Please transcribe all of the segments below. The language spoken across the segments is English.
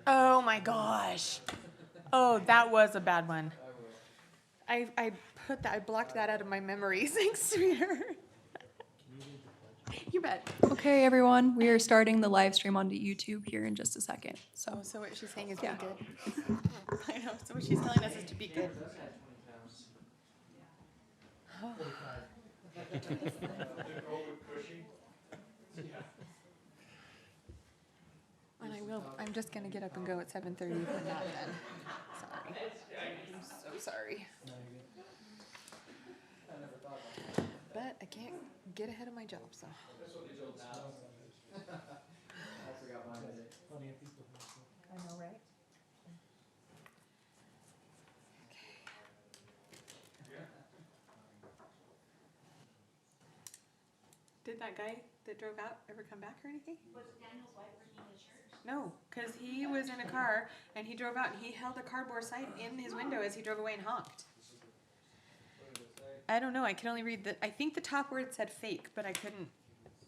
Oh my gosh. Oh, that was a bad one. I blocked that out of my memory. Thanks, sweetheart. You bet. Okay, everyone, we are starting the live stream onto YouTube here in just a second. So what she's saying is Yeah. be good. I know. So what she's telling us is to be good. And I will. I'm just gonna get up and go at 7:30 if we're not then. Sorry. I'm so sorry. But I can't get ahead of my job, so. I know, right? Did that guy that drove out ever come back or anything? Was Daniel's wife bringing his shirt? No, because he was in a car and he drove out and he held a cardboard sign in his window as he drove away and honked. I don't know. I can only read I think the top word said fake, but I couldn't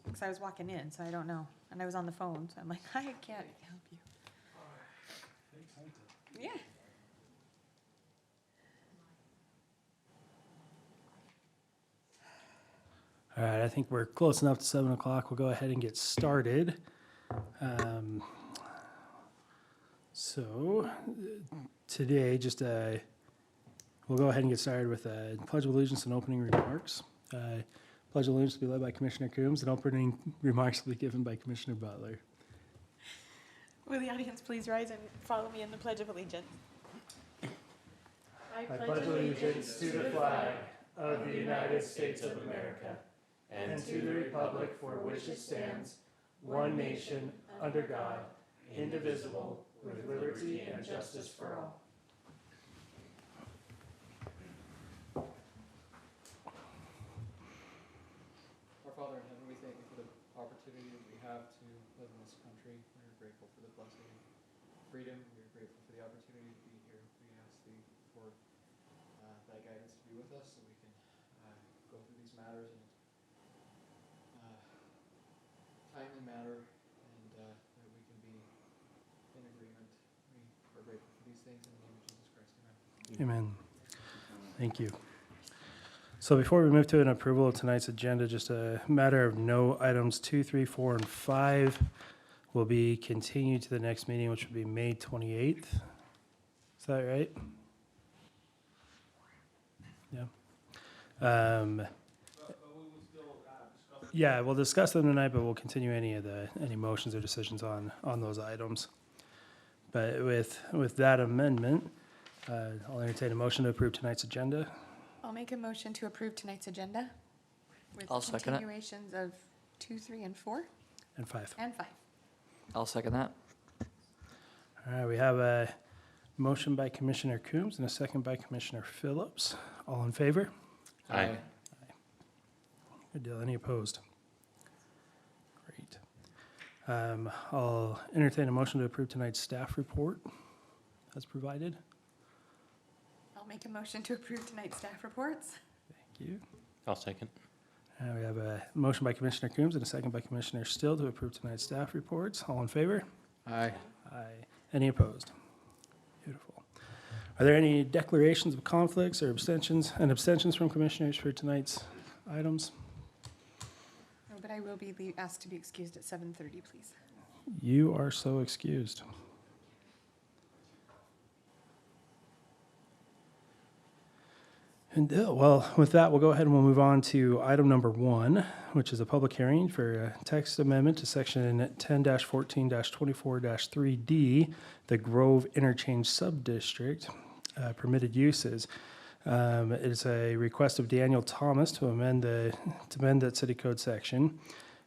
because I was walking in, so I don't know. And I was on the phone, so I'm like, I can't help you. Yeah. All right, I think we're close enough to 7 o'clock. We'll go ahead and get started. So today, we'll go ahead and get started with a Pledge of Allegiance and opening remarks. Pledge of Allegiance will be led by Commissioner Coombs, and opening remarks will be given by Commissioner Butler. Will the audience please rise and follow me in the Pledge of Allegiance? I pledge allegiance to the flag of the United States of America and to the republic for which it stands, one nation, under God, indivisible, with liberty and justice for all. Our Father in heaven, we thank you for the opportunity that we have to live in this country. We are grateful for the blessing of freedom. We are grateful for the opportunity to be here. We ask thee for thy guidance to be with us so we can go through these matters in a timely manner and that we can be in agreement. We are grateful for these things in the name of Jesus Christ. Amen. Amen. Thank you. So before we move to an approval of tonight's agenda, just a matter of note, items 2, 3, 4, and 5 will be continued to the next meeting, which will be May 28th. Is that right? Yeah. Yeah, we'll discuss them tonight, but we'll continue any motions or decisions on those items. But with that amendment, I'll entertain a motion to approve tonight's agenda. I'll make a motion to approve tonight's agenda with I'll second it. continuations of 2, 3, and 4, And 5. and 5. I'll second that. All right, we have a motion by Commissioner Coombs and a second by Commissioner Phillips. All in favor? Aye. Good deal. Any opposed? Great. I'll entertain a motion to approve tonight's staff report as provided. I'll make a motion to approve tonight's staff reports. Thank you. I'll second. We have a motion by Commissioner Coombs and a second by Commissioner Still to approve tonight's staff reports. All in favor? Aye. Aye. Any opposed? Beautiful. Are there any declarations of conflicts or abstentions from commissioners for tonight's items? No, but I will be asked to be excused at 7:30, please. You are so excused. And well, with that, we'll go ahead and we'll move on to item number 1, which is a public hearing for a text amendment to section 10-14-24-3D, the Grove Interchange Subdistrict, permitted uses. It is a request of Daniel Thomas to amend that city code section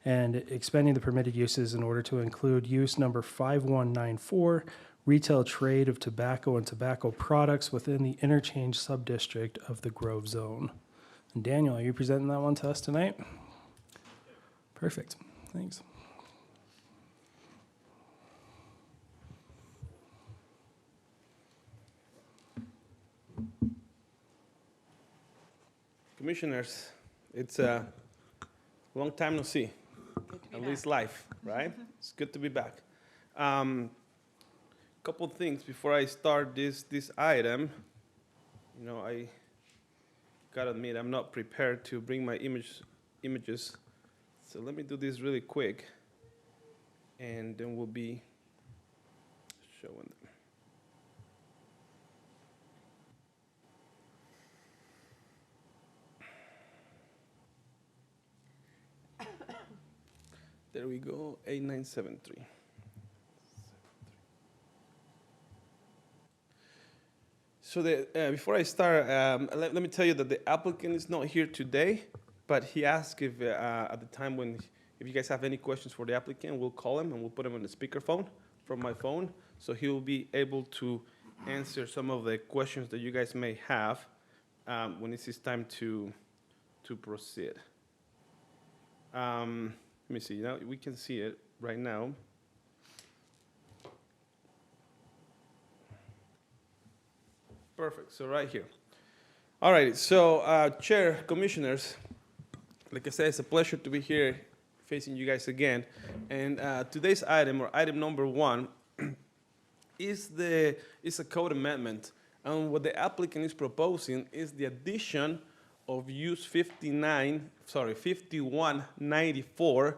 and expanding the permitted uses in order to include use number 5194, retail trade of tobacco and tobacco products within the interchange subdistrict of the Grove Zone. And Daniel, are you presenting that one to us tonight? Perfect. Thanks. Commissioners, it's a long time no see, Good to be at back. least live, right? It's good to be back. couple things before I start this item. You know, I gotta admit I'm not prepared to bring my images. So let me do this really quick, and then we'll be showing them. There we go, 8973. So before I start, let me tell you that the applicant is not here today, but he asked if at the time if you guys have any questions for the applicant, we'll call him and we'll put him on the speakerphone from my phone, so he will be able to answer some of the questions that you guys may have when it is time to proceed. Let me see. Now we can see it right now. Perfect. So right here. All right. So Chair, Commissioners, like I said, it's a pleasure to be here facing you guys again. And today's item, or item number 1, is a code amendment. And what the applicant is proposing is the addition of use 5194,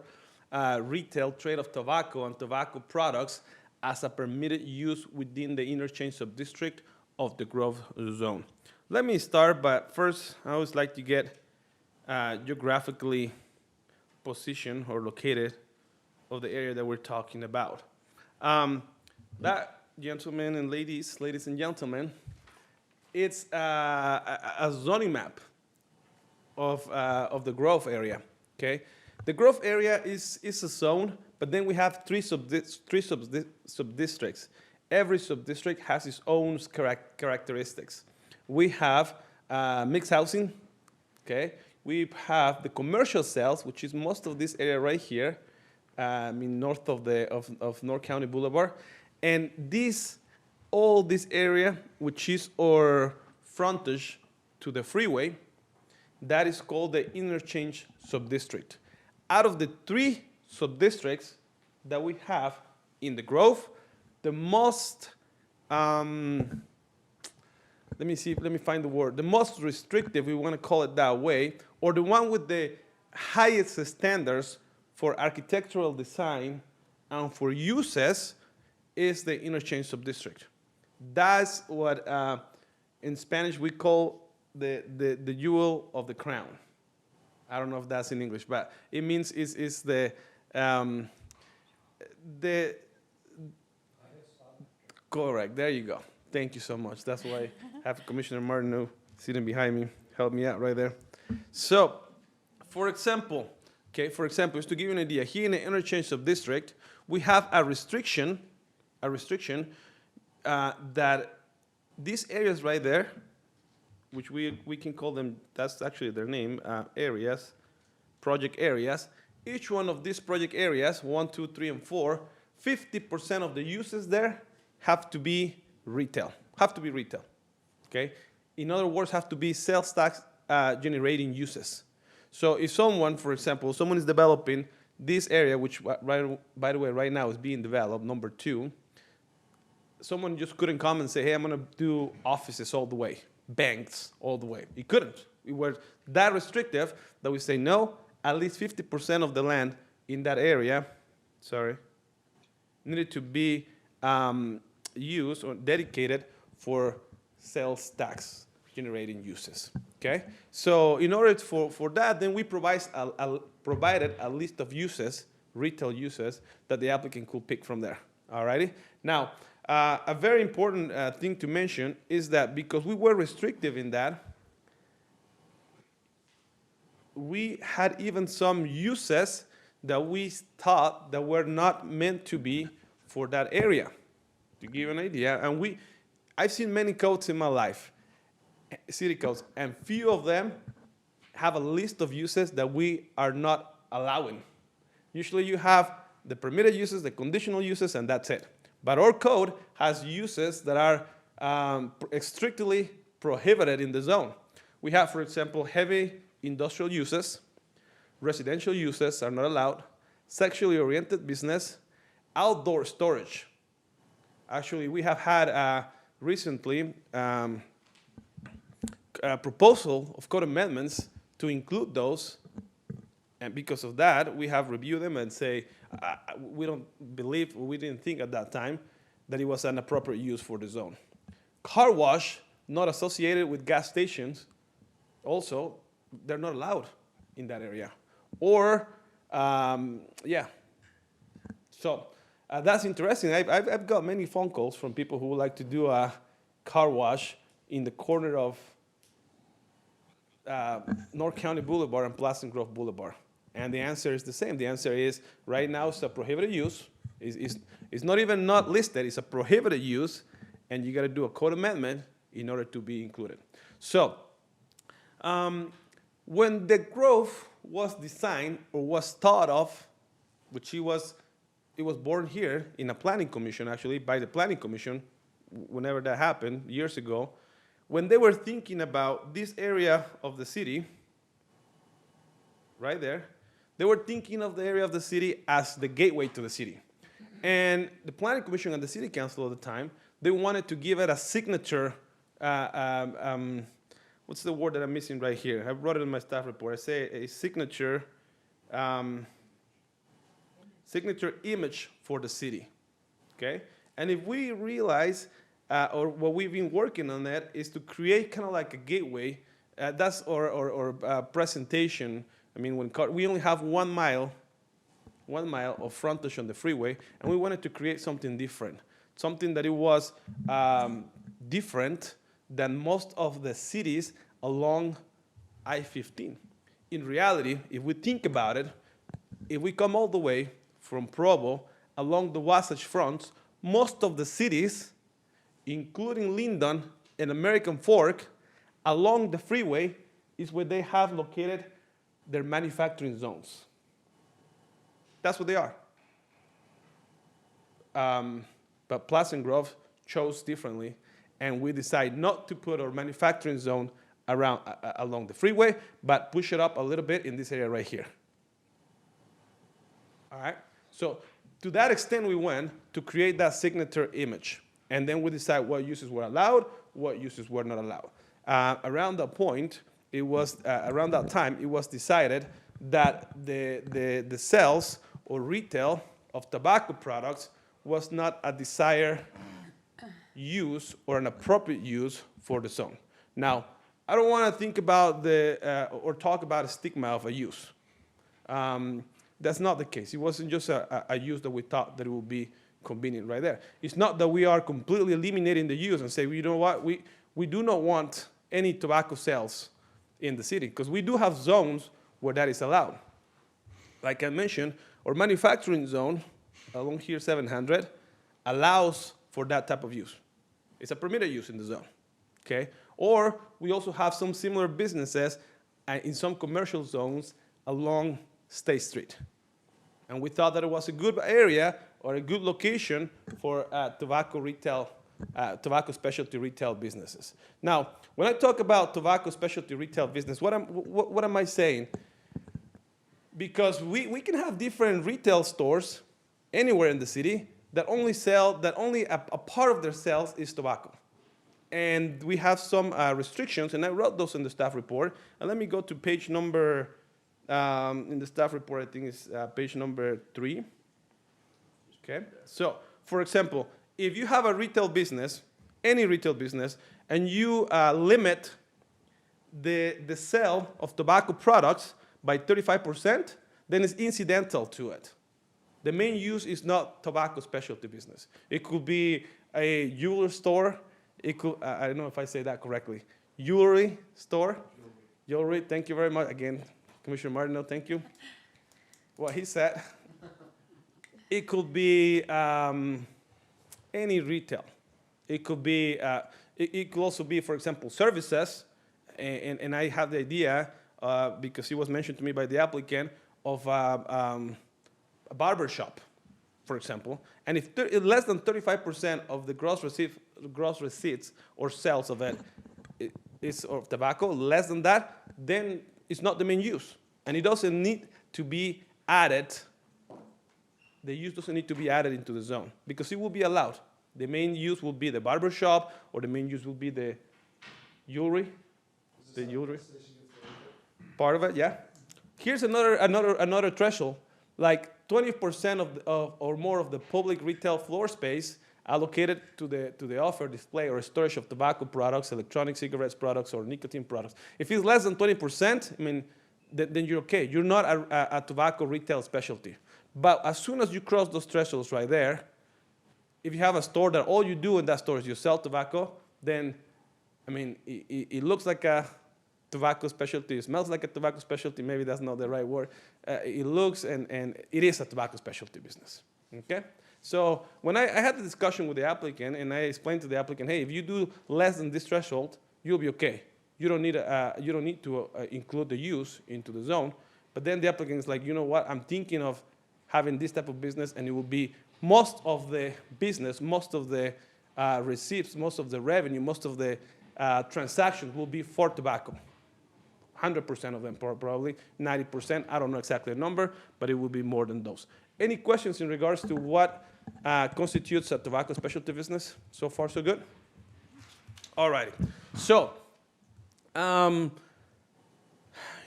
retail trade of tobacco and tobacco products as a permitted use within the interchange subdistrict of the Grove Zone. Let me start, but first I always like to get geographically positioned or located of the area that we're talking about. That, gentlemen and ladies and gentlemen, it's a zoning map of the Grove area. Okay, the Grove area is a zone, but then we have three subdistricts. Every subdistrict has its own characteristics. We have mixed housing. Okay, we have the commercial cells, which is most of this area right here, north of North County Boulevard, and all this area, which is our frontage to the freeway, that is called the interchange subdistrict. Out of the 3 subdistricts that we have in the Grove, the most, let me find the word, the most restrictive, we want to call it that way, or the one with the highest standards for architectural design and for uses is the interchange subdistrict. That's what in Spanish we call the jewel of the crown. I don't know if that's in English, but it means is the correct. There you go. Thank you so much. That's why I have Commissioner Martineau sitting behind me, help me out right there. So, for example, just to give you an idea, here in the interchange subdistrict, we have a restriction that these areas right there, which we can call them, that's actually their name, areas, project areas. Each one of these project areas, 1, 2, 3, and 4, 50% of the uses there have to be retail, okay? In other words, have to be sales tax generating uses. So if someone, for example, someone is developing this area, which by the way, right now is being developed, number 2, someone just couldn't come and say, hey, I'm gonna do offices all the way, banks all the way. It couldn't. We were that restrictive that we say no, at least 50% of the land in that area, needed to be used or dedicated for sales tax generating uses. Okay, so in order for that, then we provided a list of uses, retail uses, that the applicant could pick from there. Alrighty. Now, a very important thing to mention is that because we were restrictive in that, we had even some uses that we thought that were not meant to be for that area. To give you an idea, and I've seen many codes in my life, city codes, and few of them have a list of uses that we are not allowing. Usually you have the permitted uses, the conditional uses, and that's it. But our code has uses that are strictly prohibited in the zone. We have, for example, heavy industrial uses, residential uses are not allowed, sexually oriented business, outdoor storage. Actually, we have had recently a proposal of code amendments to include those. And because of that, we have reviewed them and say, we don't believe, we didn't think at that time that it was an appropriate use for the zone. Car wash, not associated with gas stations, also, they're not allowed in that area. Or, yeah. So that's interesting. I've got many phone calls from people who would like to do a car wash in the corner of North County Boulevard and Pleasant Grove Boulevard. And the answer is the same. The answer is, right now it's a prohibited use. It's not even not listed, it's a prohibited use, and you gotta do a code amendment in order to be included. So, when the Grove was designed or was thought of, which it was born here in a planning commission, actually, by the planning commission, whenever that happened, years ago, when they were thinking about this area of the city, right there, they were thinking of the area of the city as the gateway to the city. And the planning commission and the city council at the time, they wanted to give it a signature, what's the word that I'm missing right here? I wrote it in my staff report. I say a signature, signature image for the city, okay? And if we realize, or what we've been working on that is to create kind of like a gateway, or presentation. I mean, we only have 1 mile of frontage on the freeway, and we wanted to create something different, something that it was different than most of the cities along I-15. In reality, if we think about it, if we come all the way from Provo along the Wasatch Front, most of the cities, including Lyndon and American Fork, along the freeway is where they have located their manufacturing zones. That's what they are. But Pleasant Grove chose differently, and we decided not to put our manufacturing zone around along the freeway, but push it up a little bit in this area right here. All right? So to that extent, we went to create that signature image. And then we decide what uses were allowed, what uses were not allowed. Around that point, around that time, it was decided that the sales or retail of tobacco products was not a desired use or an appropriate use for the zone. Now, I don't want to think about or talk about a stigma of a use. That's not the case. It wasn't just a use that we thought that it would be convenient right there. It's not that we are completely eliminating the use and say, well, you know what, we do not want any tobacco sales in the city, because we do have zones where that is allowed. Like I mentioned, our manufacturing zone along here 700 allows for that type of use. It's a permitted use in the zone, okay? Or we also have some similar businesses in some commercial zones along State Street. And we thought that it was a good area or a good location for tobacco specialty retail businesses. Now, when I talk about tobacco specialty retail business, what am I saying? Because we can have different retail stores anywhere in the city that only a part of their sales is tobacco. And we have some restrictions, and I wrote those in the staff report. And let me go to page number, in the staff report, I think it's page number 3. Okay, so for example, if you have a retail business, any retail business, and you limit the sale of tobacco products by 35%, then it's incidental to it. The main use is not tobacco specialty business. It could be a jeweler store. It could, I don't know if I say that correctly, jewelry store. Jewelry, thank you very much. Again, Commissioner Martineau, thank you. What he said. It could be any retail. It could be, it could also be, for example, services. And I have the idea, because it was mentioned to me by the applicant, of a barber shop, for example. And if less than 35% of the gross receipts or sales of it is of tobacco, less than that, then it's not the main use. And it doesn't need to be added. The use doesn't need to be added into the zone because it will be allowed. The main use will be the barber shop, or the main use will be the jewelry. The jewelry. Part of it, yeah. Here's another threshold. Like 20% or more of the public retail floor space allocated to the offer, display, or storage of tobacco products, electronic cigarettes products, or nicotine products. If it's less than 20%, I mean, then you're okay. You're not a tobacco retail specialty. But as soon as you cross those thresholds right there, if you have a store that all you do in that store is you sell tobacco, then, I mean, it looks like a tobacco specialty. It smells like a tobacco specialty. Maybe that's not the right word. It looks and it is a tobacco specialty business. Okay? So when I had the discussion with the applicant and I explained to the applicant, hey, if you do less than this threshold, you'll be okay. You don't need to include the use into the zone. But then the applicant is like, you know what? I'm thinking of having this type of business, and it will be most of the business, most of the receipts, most of the revenue, most of the transactions will be for tobacco. 100% of them probably, 90%, I don't know exactly the number, but it will be more than those. Any questions in regards to what constitutes a tobacco specialty business? So far, so good? All righty. So,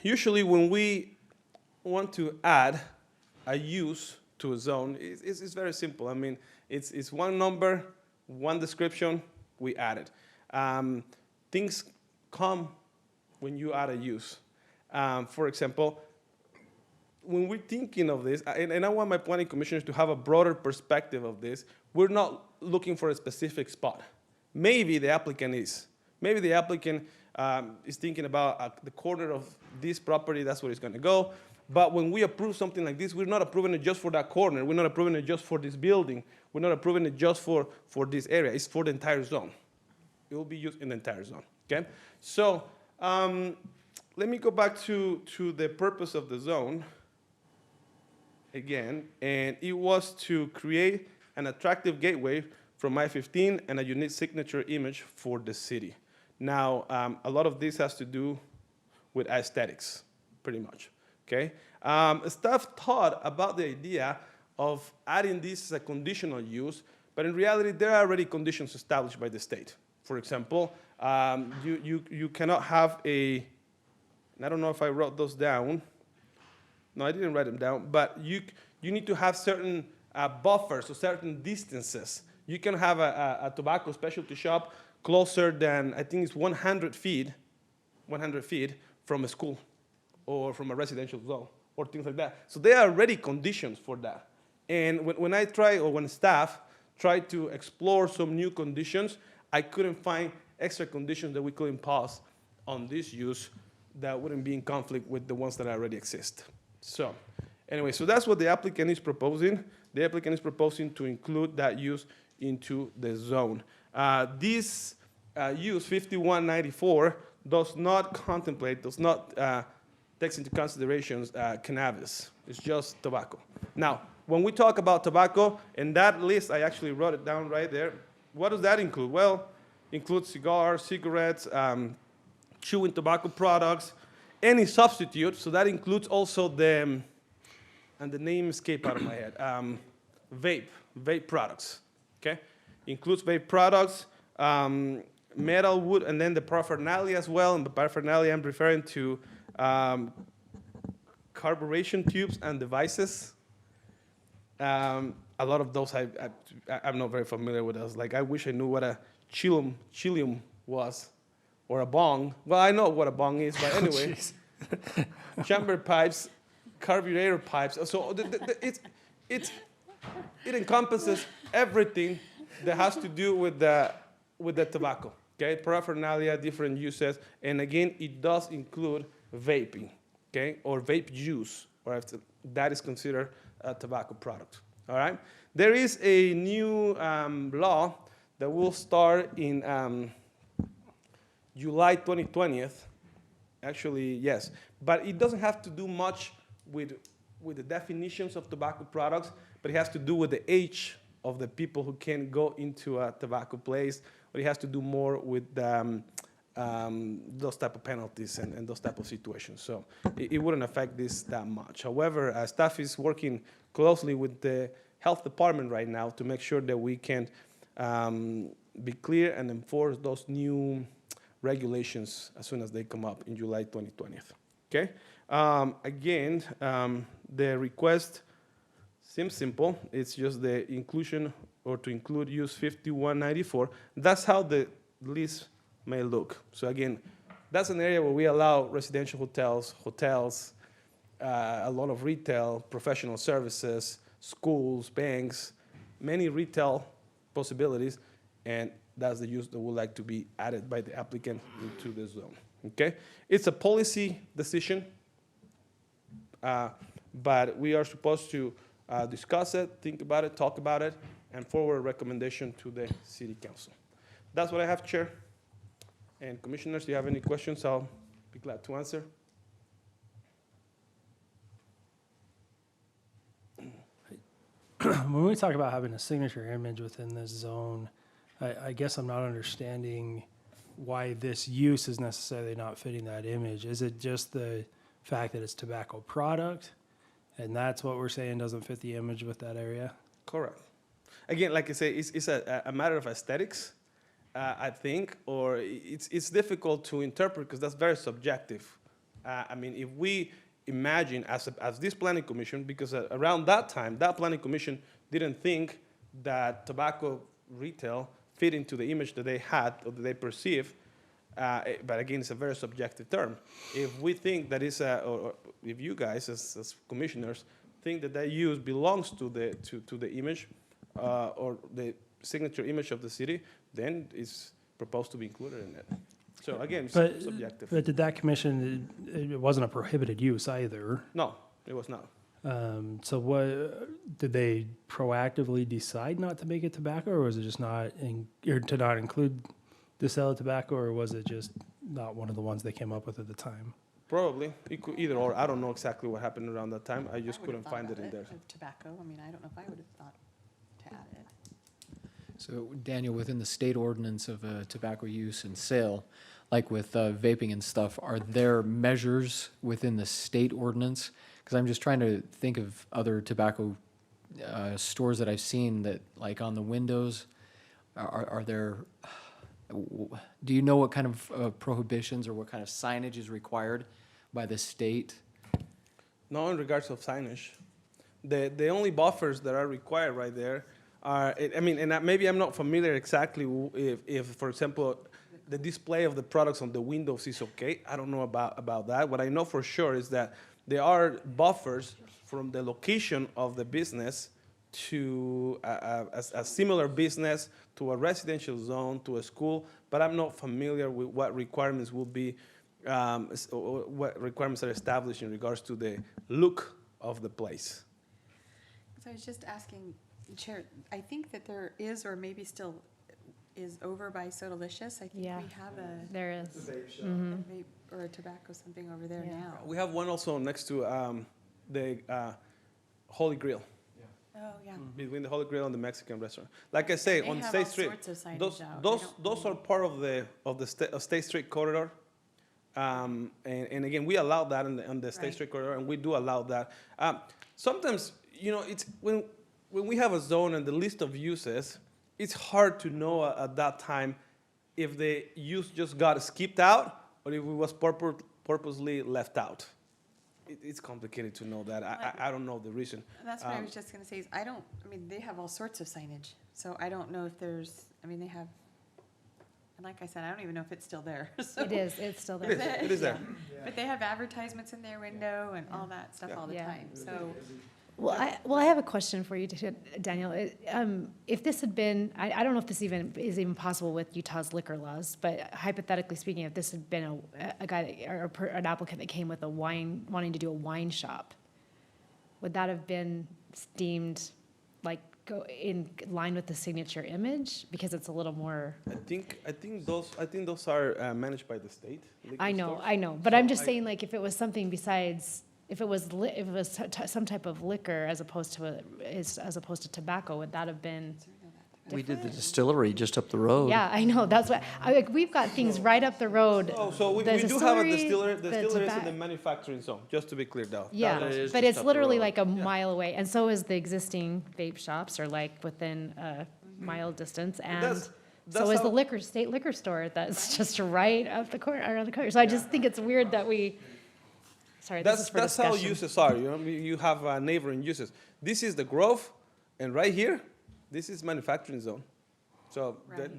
usually when we want to add a use to a zone, it's very simple. I mean, it's one number, one description, we add it. Things come when you add a use. For example, when we're thinking of this, and I want my planning commissioners to have a broader perspective of this, we're not looking for a specific spot. Maybe the applicant is. Maybe the applicant is thinking about the corner of this property, that's where it's going to go. But when we approve something like this, we're not approving it just for that corner. We're not approving it just for this building. We're not approving it just for this area. It's for the entire zone. It will be used in the entire zone. Okay? So let me go back to the purpose of the zone again. And it was to create an attractive gateway from I-15 and a unique signature image for the city. Now, a lot of this has to do with aesthetics, pretty much. Okay, staff thought about the idea of adding this as a conditional use, but in reality, there are already conditions established by the state. For example, you cannot have and I don't know if I wrote those down. No, I didn't write them down, but you need to have certain buffers or certain distances. You can have a tobacco specialty shop closer than, I think it's 100 feet from a school, or from a residential zone, or things like that. So there are already conditions for that. And when staff tried to explore some new conditions, I couldn't find extra conditions that we could impose on this use that wouldn't be in conflict with the ones that already exist. So anyway, so that's what the applicant is proposing. The applicant is proposing to include that use into the zone. This use, 5194, does not takes into considerations cannabis. It's just tobacco. Now, when we talk about tobacco, in that list, I actually wrote it down right there. What does that include? Well, includes cigars, cigarettes, chewing tobacco products, any substitute. So that includes also and the name escaped out of my head, vape products, okay? Includes vape products, metal, wood, and then the paraphernalia as well. And the paraphernalia I'm referring to carburation tubes and devices. A lot of those I'm not very familiar with those. Like, I wish I knew what a chilium was, or a bong. Well, I know what a bong is, but anyway. Chamber pipes, carburetor pipes. So it encompasses everything that has to do with the tobacco. Okay, paraphernalia, different uses, and again, it does include vaping, okay, or vape juice, or that is considered a tobacco product. All right. There is a new law that will start in July 2020. Actually, yes, but it doesn't have to do much with the definitions of tobacco products, but it has to do with the age of the people who can go into a tobacco place. But it has to do more with those type of penalties and those type of situations. So it wouldn't affect this that much. However, staff is working closely with the health department right now to make sure that we can be clear and enforce those new regulations as soon as they come up in July 2020. Okay? Again, the request seems simple. It's just the inclusion or to include use 5194. That's how the list may look. So again, that's an area where we allow residential hotels, a lot of retail, professional services, schools, banks, many retail possibilities, and that's the use that would like to be added by the applicant into the zone. Okay? It's a policy decision, but we are supposed to discuss it, think about it, talk about it, and forward a recommendation to the city council. That's what I have, Chair. And commissioners, if you have any questions, I'll be glad to answer. When we talk about having a signature image within this zone, I guess I'm not understanding why this use is necessarily not fitting that image. Is it just the fact that it's tobacco product, and that's what we're saying doesn't fit the image with that area? Correct. Again, like I say, it's a matter of aesthetics, I think, or it's difficult to interpret because that's very subjective. I mean, if we imagine as this planning commission, because around that time, that planning commission didn't think that tobacco retail fit into the image that they had or that they perceive, but again, it's a very subjective term. If we think that is, or if you guys as commissioners think that that use belongs to the image or the signature image of the city, then it's proposed to be included in it. So again, it's subjective. But did that commission, it wasn't a prohibited use either. No, it was not. So what, did they proactively decide not to make it tobacco, or was it just not, or to not include the sale of tobacco, or was it just not one of the ones they came up with at the time? Probably. It could either or. I don't know exactly what happened around that time. I just couldn't find it in there. Tobacco, I mean, I don't know if I would have thought to add it. So Daniel, within the state ordinance of tobacco use and sale, like with vaping and stuff, are there measures within the state ordinance? Because I'm just trying to think of other tobacco stores that I've seen that, like on the windows, are there, do you know what kind of prohibitions or what kind of signage is required by the state? No, in regards of signage. The only buffers that are required right there are, I mean, and maybe I'm not familiar exactly if, for example, the display of the products on the windows is okay. I don't know about that. What I know for sure is that there are buffers from the location of the business to a similar business, to a residential zone, to a school, but I'm not familiar with what requirements will be, what requirements are established in regards to the look of the place. So I was just asking, Chair, I think that there is, or maybe still is over by Sodalicious. I think Yeah. we have a There is. vape or a tobacco something over there Yeah. now. We have one also next to the Holy Grail, Oh, yeah. between the Holy Grail and the Mexican restaurant. Like I say, They on have State all Street, sorts of signage those out. I those don't those know. are part of the State Street corridor. And again, we allow that on the State Right. Street corridor, and we do allow that. Sometimes, you know, it's when we have a zone and the list of uses, it's hard to know at that time if the use just got skipped out or if it was purposely left out. It's complicated to know that. I don't know the reason. And that's what I was just gonna say, is I mean, they have all sorts of signage, so I don't know if there's, I mean, they have, and like I said, I don't even know if it's still there, so. It is, it's still It there. is. It is there. But they have advertisements in their window and all that stuff all the Yeah. time, so. Well, I have a question for you, Daniel. If this had been, I don't know if this is even possible with Utah's liquor laws, but hypothetically speaking, if this had been a guy or an applicant that came with a wine, wanting to do a wine shop, would that have been deemed like go in line with the signature image because it's a little more? I think those are managed by the state. liquor stores. I know, but I'm just I- saying, like, if it was something besides, if it was some type of liquor as opposed to tobacco, would that have been? We did the distillery just up the road. Yeah, I know, that's what, we've got things right up the road. So we The do have a distillery, distillery. The the distillery is in tobac- the manufacturing zone, just to be clear though. Yeah, That is but just it's up the literally road. like a mile away, and so is the existing vape shops, or like within, mile distance, and That's so is the how- state liquor store that's just right up the corner, around the corner. So I just think it's weird that sorry, this is for That's how discussion. uses are. You have neighboring uses. This is the Grove, and right here, this is manufacturing zone. So Right.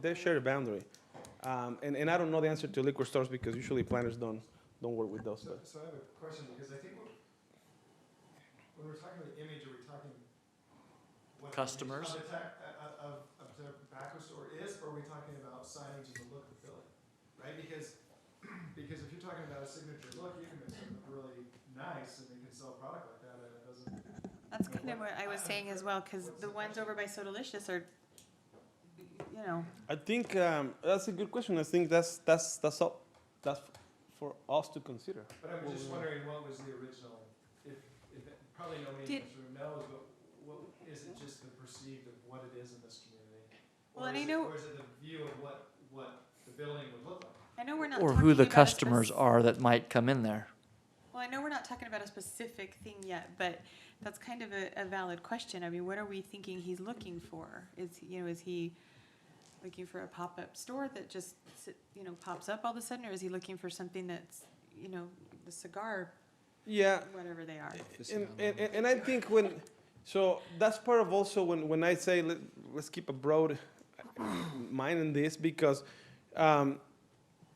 they share a boundary. And I don't know the answer to liquor stores because usually planners don't work with those. So I have a question, because I think when we're talking about image, are we talking what the image Customers? of the tobacco store is, or are we talking about signage and the look of the building? Right, because if you're talking about a signature look, you can make something really nice and you can sell a product like that and it doesn't. That's kind of what I was saying as well, because the ones over by Sodalicious are, you know, I think that's a good question. I think that's for us to consider. But I was just wondering what was the original, if probably nobody in Did- this room knows, but what, is it just the perceived of what it is in this community? Well, Or and is I it- know- Or is it the view of what the building would look like? I know we're not Or talking who the about a customers spec- are that might come in there. Well, I know we're not talking about a specific thing yet, but that's kind of a valid question. I mean, what are we thinking he's looking for? Is he looking for a pop-up store that just, pops up all of a sudden? Or is he looking for something that's, the cigar, Yeah, whatever they are? and I think so that's part of also when I say let's keep a broad mind in this, because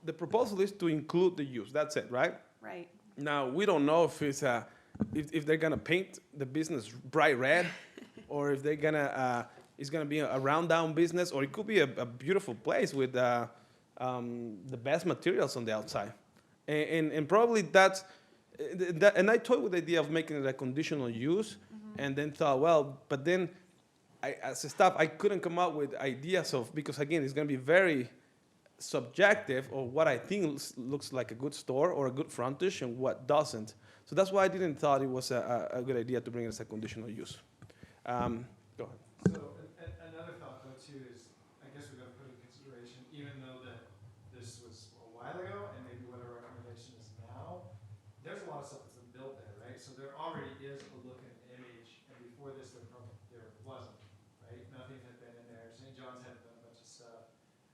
the proposal is to include the use. That's it, right? Right. Now, we don't know if it's if they're gonna paint the business bright red, or if they're gonna it's gonna be a round down business, or it could be a beautiful place with the best materials on the outside, and probably that's and I toyed with the idea of making it a conditional use, and then thought, well, but then as a staff I couldn't come up with ideas of, because again it's gonna be very subjective of what I think looks like a good store or a good frontage and what doesn't. So that's why I didn't thought it was a good idea to bring it as a conditional use. Go ahead. So another thought though too is, I guess we gotta put in consideration, even though that this was a while ago and maybe what our recommendation is now, there's a lot of stuff that's been built there, right? So there already is a look and image, and before this there wasn't, right? Nothing had been in there. St. John's hadn't done a bunch of stuff.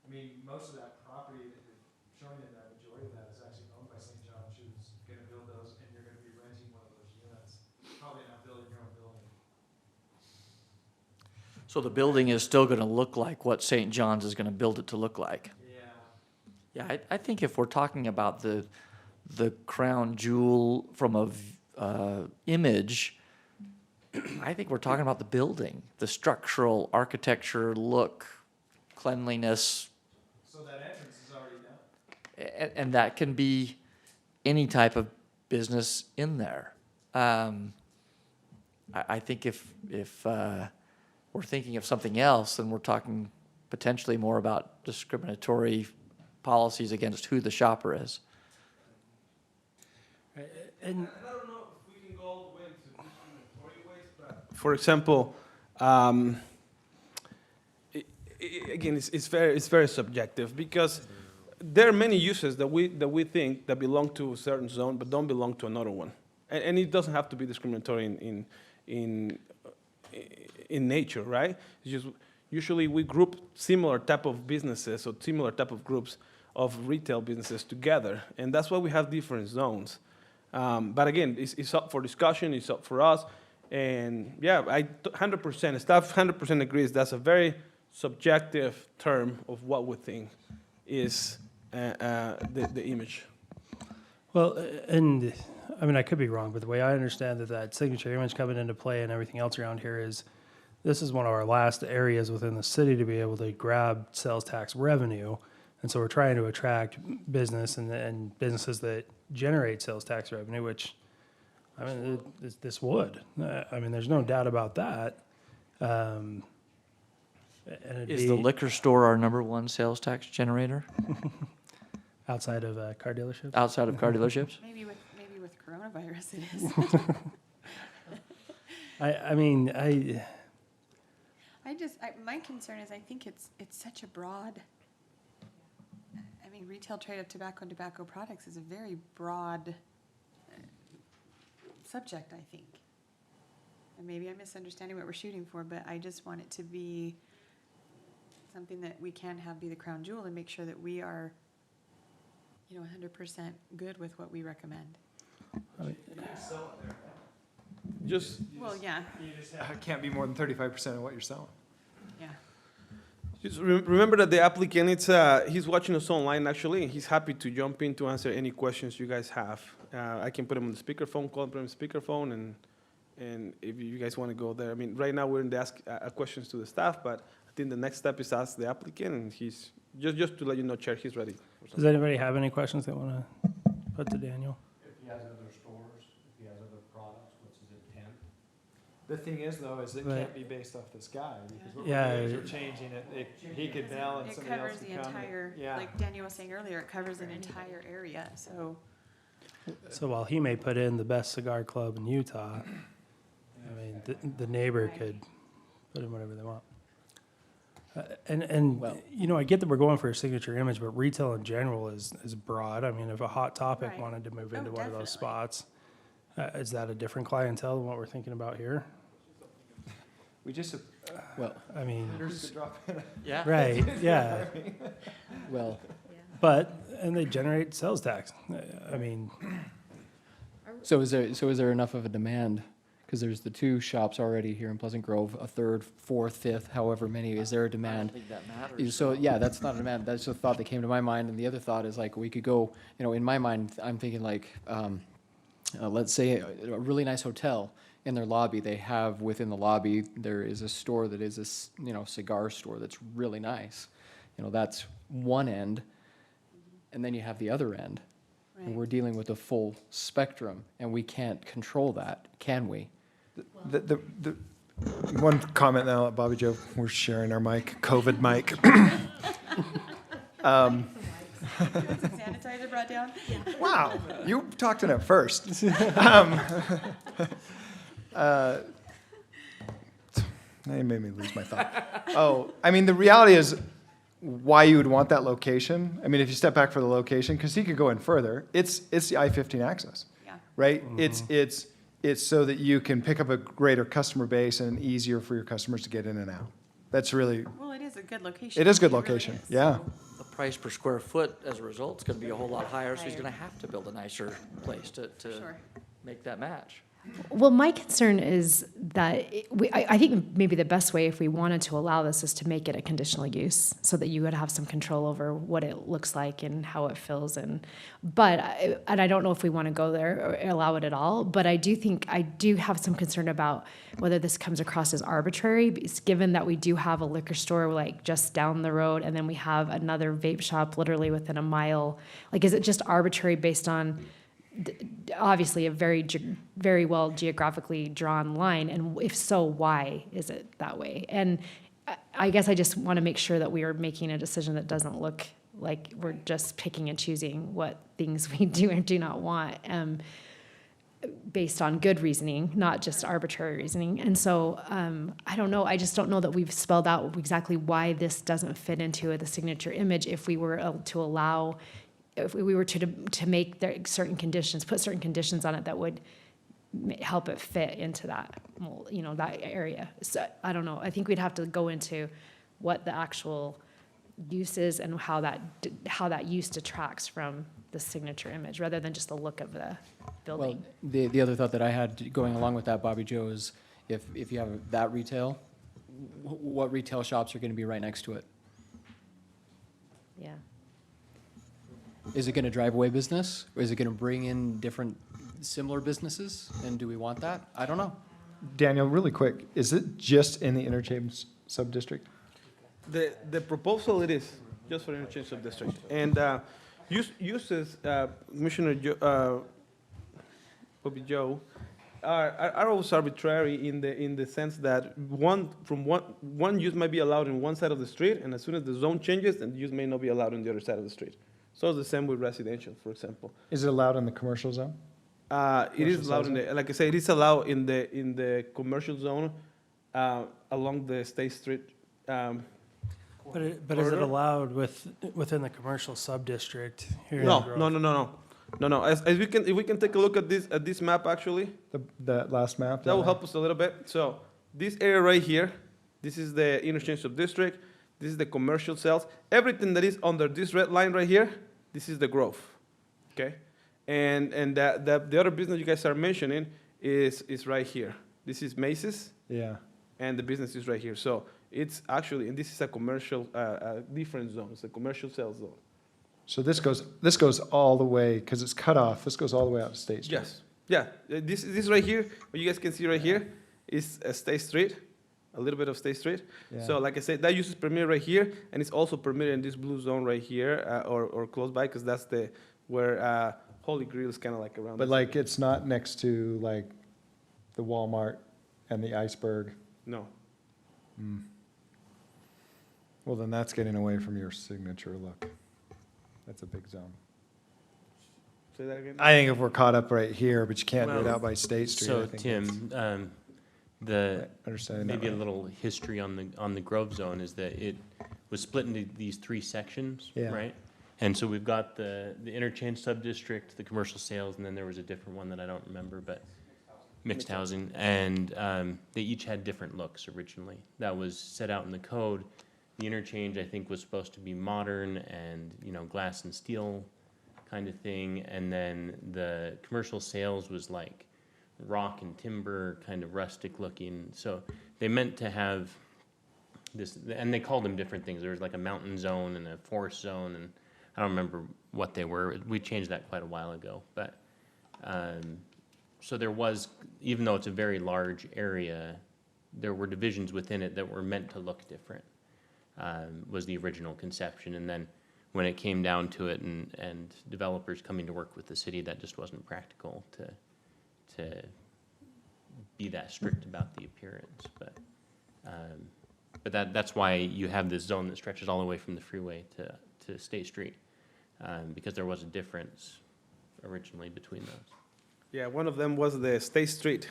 I mean, most of that property that you're showing in that, majority of that is actually owned by St. John's, who's gonna build those, and you're gonna be renting one of those units, probably not building your own building. So the building is still gonna look like what St. John's is gonna build it to look like. Yeah. Yeah, I think if we're talking about the crown jewel from a image, I think we're talking about the building, the structural architecture, look, cleanliness, So that entrance is already done. and that can be any type of business in there. I think if we're thinking of something else, then we're talking potentially more about discriminatory policies against who the shopper is. And I don't know if we can go all the way into discriminatory ways, but for example, again, it's very subjective, because there are many uses that we think that belong to a certain zone but don't belong to another one, and it doesn't have to be discriminatory in nature, right? It's just usually we group similar type of businesses or similar type of groups of retail businesses together, and that's why we have different zones. But again, it's up for discussion, it's up for us, and yeah, 100%, staff 100% agrees that's a very subjective term of what we think is the image. well, and I mean, I could be wrong, but the way I understand that signature image coming into play and everything else around here is, this is one of our last areas within the city to be able to grab sales tax revenue. And so we're trying to attract business and businesses that generate sales tax revenue, which, I mean, this would. I mean, there's no doubt about that. And it'd Is the be liquor store our number one sales tax generator outside of car dealerships. outside of car dealerships? Maybe with coronavirus it is. I mean, My concern is I think it's such a broad, I mean, retail trade of tobacco and tobacco products is a very broad subject, I think. And maybe I'm misunderstanding what we're shooting for, but I just want it to be something that we can have be the crown jewel and make sure that we are, 100% good with what we recommend. Just, Well, yeah, It can't be more than 35% of what you're selling. yeah. just remember that the applicant, he's watching us online actually, and he's happy to jump in to answer any questions you guys have. I can put him on the speakerphone, call him on the speakerphone, and if you guys want to go there. I mean, right now we're in the ask questions to the staff, but I think the next step is ask the applicant, and he's, just to let you know, Chair, he's ready. Does anybody have any questions they want to put to Daniel? If he has other stores, if he has other products, what's his intent? The thing is, though, is it Right. can't be based off this guy, because what Yeah. we're doing is we're changing it. He could balance, It somebody else covers could the come. entire, Yeah. like Daniel was saying earlier, it covers an entire area, so. So while he may put in the best cigar club in Utah, I mean, the neighbor could put in whatever they want. And Well- I get that we're going for a signature image, but retail in general is broad. I mean, if a Hot Topic Right. wanted to move Oh, into one of those definitely. spots, is that a different clientele than what we're thinking about here? We just, Well, I mean, vendors could drop in. Yeah. right, yeah, well, and they generate sales tax. I mean, so is there enough of a demand? Because there's the two shops already here in Pleasant Grove, a third, fourth, fifth, however many. Is there a I don't demand? think that matters. So, yeah, that's not a demand. That's a thought that came to my mind. And the other thought is like, we could go, in my mind, I'm thinking like, let's say a really nice hotel in their lobby. They have within the lobby, there is a store that is a, cigar store that's really nice. That's one end. And then you have the other end. And Right. we're dealing with the full spectrum, and we can't control that, can we? The one comment now, Bobby Joe, we're sharing our mic, COVID mic. Sanitizer brought down? Wow, you talked in it first. Now you made me lose my thought. Oh, I mean, the reality is why you would want that location. I mean, if you step back for the location, because he could go in further, it's the I-15 access, Yeah. right? It's so that you can pick up a greater customer base and easier for your customers to get in and out. That's really, Well, it is a good location. it is a good really location, is, yeah. so- The price per square foot as a result is gonna be a whole lot higher, so he's gonna have to build a nicer place to Sure. make that match. Well, my concern is that I think maybe the best way if we wanted to allow this is to make it a conditional use so that you would have some control over what it looks like and how it feels. And I don't know if we want to go there or allow it at all, but I do have some concern about whether this comes across as arbitrary, because given that we do have a liquor store like just down the road and then we have another vape shop literally within a mile. Like, is it just arbitrary based on obviously a very well geographically drawn line, and if so, why is it that way? And I guess I just want to make sure that we are making a decision that doesn't look like we're just picking and choosing what things we do and do not want, based on good reasoning, not just arbitrary reasoning. And so I don't know. I just don't know that we've spelled out exactly why this doesn't fit into the signature image if we were to allow. If we were to make certain conditions, put certain conditions on it that would help it fit into that, that area. So I don't know. I think we'd have to go into what the actual use is and how that use detracts from the signature image, rather than just the look of the building. Well, the other thought that I had going along with that, Bobby Joe, is if you have that retail, what retail shops are going to be right next to it? Yeah. Is it going to drive away business, or is it going to bring in different similar businesses? And do we want that? I don't know. Daniel, really quick, is it just in the interchange sub-district? The proposal, it is, just for interchange of district. And uses, Commissioner Bobby Joe, are always arbitrary in the sense that one use might be allowed in one side of the street, and as soon as the zone changes, then the use may not be allowed on the other side of the street. So it's the same with residential, for example. Is it allowed in the commercial zone? It is allowed in the, like I say, it is allowed in the commercial zone, along the State Street. but is it Corridor? allowed within the commercial sub-district here in No, Grove? no. As if we can take a look at this map, actually, That last map? that will help us a little bit. So this area right here, this is the interchange of district. This is the commercial sales. Everything that is under this red line right here, this is the growth, okay? And the other business you guys are mentioning is right here. This is Macy's, Yeah. and the business is right here. So it's actually, and this is a commercial, different zone. It's a commercial sales zone. So this goes all the way, because it's cut off, this goes all the way out to State Street. Yes, yeah. This right here, what you guys can see right here, is State Street, a little bit of State Street. Yeah. So like I said, that uses permitted right here, and it's also permitted in this blue zone right here, or close by, because that's where Holy Grail is kind of like around. But this like, area. it's not next to like the Walmart and the Iceberg. No. Well, then that's getting away from your signature look. That's a big zone. Say that again? I think if we're caught up right here, but you can't do it Well, out by State Street, So I think Tim, that's understanding that maybe a right. little history on the Grove Zone is that it was split into these three sections, Yeah. right? And so we've got the interchange sub-district, the commercial sales, and then there was a different one that I don't remember, but mixed housing. And they each had different looks originally. That was set out in the code. The interchange, I think, was supposed to be modern and, glass and steel kind of thing. And then the commercial sales was like rock and timber, kind of rustic looking. So they meant to have this, and they called them different things. There was like a mountain zone and a forest zone, and I don't remember what they were. We changed that quite a while ago. But so there was, even though it's a very large area, there were divisions within it that were meant to look different. Was the original conception. And then when it came down to it and developers coming to work with the city, that just wasn't practical to be that strict about the appearance. But that's why you have this zone that stretches all the way from the freeway to State Street, because there was a difference originally between those. Yeah, one of them was the State Street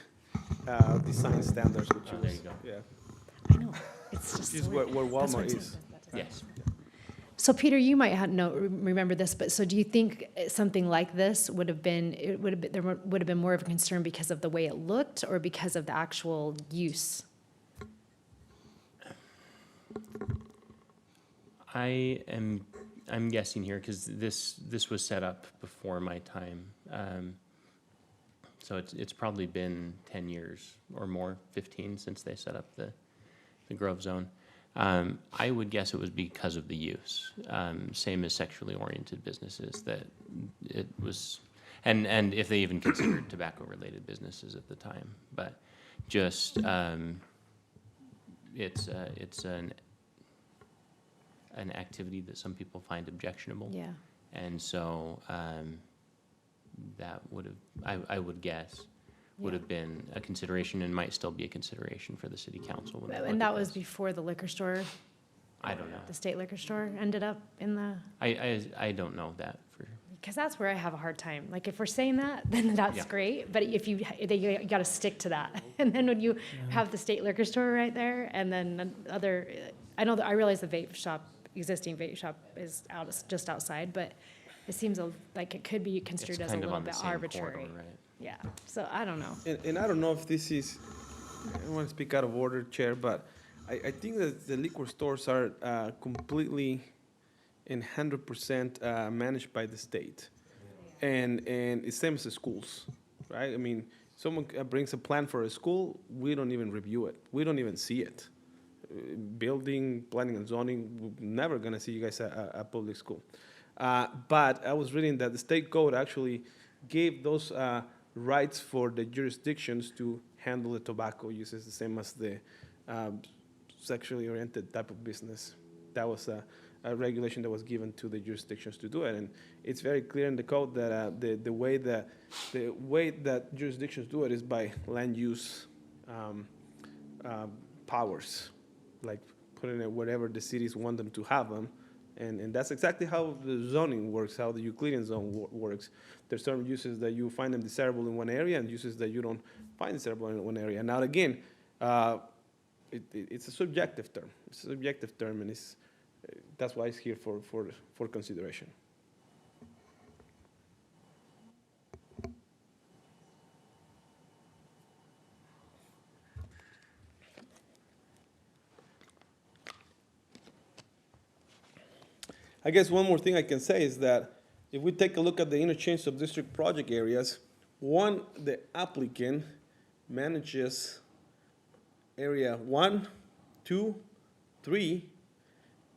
design standards, which Oh, was, there you go. yeah, I know, it's just. which is so where weird. That's what I'm Walmart saying. is. Yes. So Peter, you might remember this, but so do you think something like this would have been, there would have been more of a concern because of the way it looked or because of the actual use? I'm guessing here because this was set up before my time. So it's probably been 10 years or more, 15, since they set up the Grove Zone. I would guess it was because of the use, same as sexually oriented businesses, that it was, and if they even considered tobacco-related businesses at the time. But just, it's an activity that some people find objectionable. Yeah. And so that would have, I would guess, would have been a consideration and might still be a consideration for the city council. When they look And at that was this. before the liquor store, I don't know. the state liquor store ended up in the, I don't know that for, because that's where I have a hard time. Like, if we're saying that, then that's Yeah. great, but if you got to stick to that. And then when you have the state liquor store right there, and then other, I realize the existing vape shop is just outside, but it seems like it could be it's construed as a kind of little on the bit same arbitrary. corridor, right? Yeah, so I don't know. And I don't know if this is, I don't want to speak out of order, Chair, but I think that the liquor stores are completely and 100% managed by the state. And it's same as the schools, right? I mean, someone brings a plan for a school, we don't even review it. We don't even see it. Building, planning and zoning, we're never gonna see you guys a public school. But I was reading that the state code actually gave those rights for the jurisdictions to handle the tobacco uses, the same as the sexually oriented type of business. That was a regulation that was given to the jurisdictions to do it, and it's very clear in the code that the way that jurisdictions do it is by land use powers, like putting it wherever the cities want them to have them. And that's exactly how the zoning works, how the Euclidean zone works. There's certain uses that you find them desirable in one area and uses that you don't find desirable in one area. Now, again, it's a subjective term. It's a subjective term, and that's why it's here for consideration. I guess one more thing I can say is that if we take a look at the interchange sub-district project areas, one, the applicant manages area 1, 2, 3,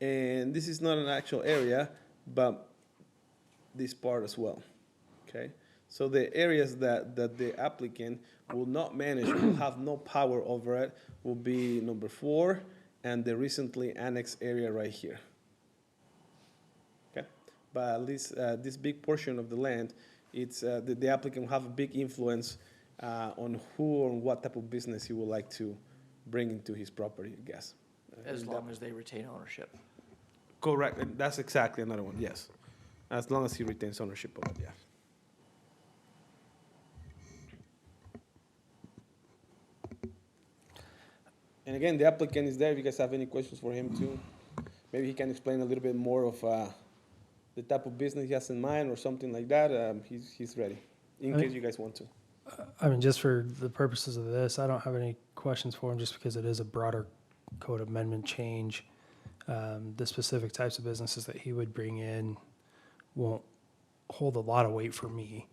and this is not an actual area, but this part as well, okay? So the areas that the applicant will not manage, will have no power over it, will be number 4 and the recently annexed area right here. Okay, but at least this big portion of the land, it's the applicant will have a big influence on who or what type of business he would like to bring into his property, I guess. As long as they retain ownership. Correct, and that's exactly another one, yes. As long as he retains ownership of it, yeah. And again, the applicant is there, if you guys have any questions for him too. Maybe he can explain a little bit more of the type of business he has in mind or something like that. He's ready, in case you guys want to. I mean, just for the purposes of this, I don't have any questions for him just because it is a broader code amendment change. The specific types of businesses that he would bring in won't hold a lot of weight for me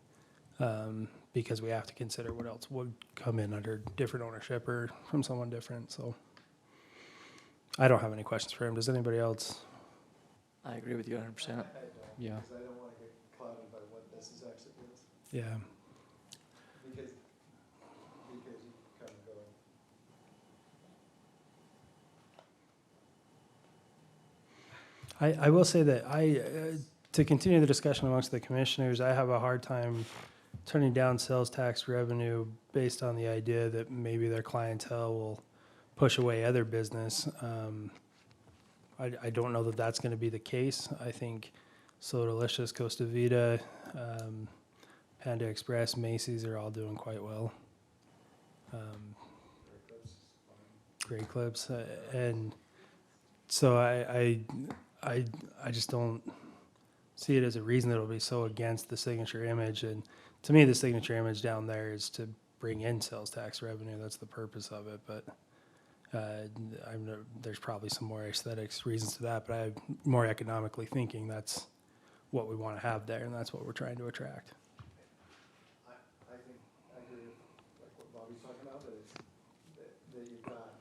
because we have to consider what else would come in under different ownership or from someone different. So I don't have any questions for him. Does anybody else? I agree with you 100%. Yeah. Because I don't want to get clouded by what this is actually is. Yeah. Because you kind of go. I will say that to continue the discussion amongst the commissioners, I have a hard time turning down sales tax revenue based on the idea that maybe their clientele will push away other business. I don't know that that's going to be the case. I think So Delicious, Costa Vida, Panda Express, Macy's are all doing quite well. Great Clips, and so I just don't see it as a reason that it'll be so against the signature image. And to me, the signature image down there is to bring in sales tax revenue. That's the purpose of it. But there's probably some more aesthetics reasons to that. But I'm more economically thinking that's what we want to have there, and that's what we're trying to attract. I think, I agree with like what Bobby's talking about, that you've got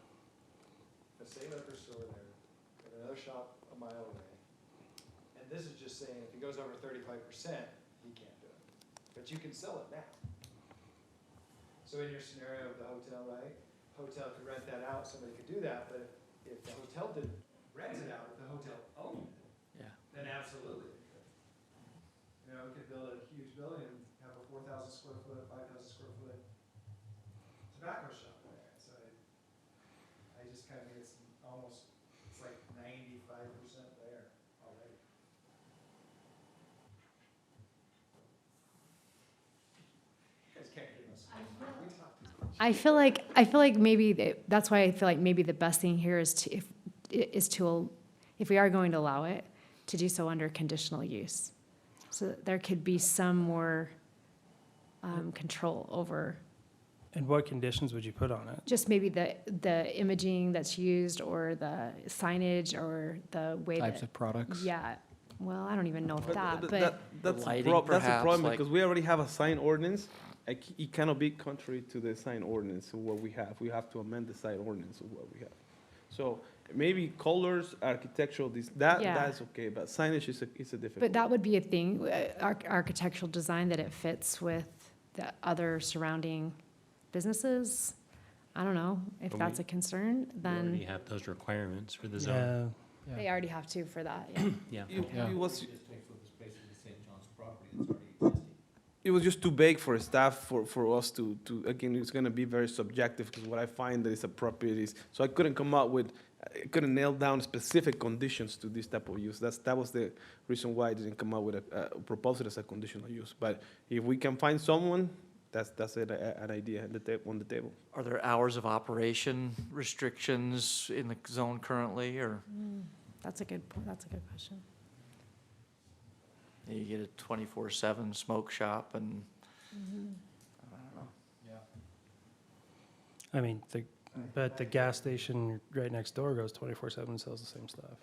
the same liquor store there, and another shop a mile away. And this is just saying if he goes over 35%, he can't do it. But you can sell it now. So in your scenario of the hotel, right? Hotel could rent that out, somebody could do that, but if the hotel didn't rent it out, if the hotel owned it, Yeah. then absolutely it could. You know, it could build a huge building and have a 4,000 square foot, 5,000 square foot tobacco shop there. So I just kind of think it's almost, it's like 95% there already. You guys can't give us. I feel like maybe that's why I feel like maybe the best thing here is to if we are going to allow it, to do so under conditional use. So that there could be some more control over And what conditions would you put on it? just maybe the imaging that's used or the signage or the way Types that, of products. yeah. Well, I don't even know if that, th- but that's a lighting that's a perhaps, problem like- because we already have a sign ordinance. It cannot be contrary to the sign ordinance of what we have. We have to amend the sign ordinance of what we have. So maybe colors, architectural, Yeah. that's okay, but signage is a different. but that would be a thing, architectural design that it fits with the other surrounding businesses. I don't know if But that's we- a concern, We already then have those requirements for the zone. Yeah. they already have to for that, yeah. Yeah. Yeah. It was, Just takes with the space of the St. John's property that's already existing. it was just too vague for staff, for us to, again, it's gonna be very subjective, because what I find that is appropriate is, so I couldn't come up with, I couldn't nail down specific conditions to this type of use. That was the reason why I didn't come up with propose it as a conditional use. But if we can find someone, that's an idea on the table. Are there hours of operation restrictions in the zone currently, or That's a good point, that's a good question. you get a 24/7 smoke shop and, I don't know. I mean, but the gas station right next door goes 24/7 and sells the same stuff.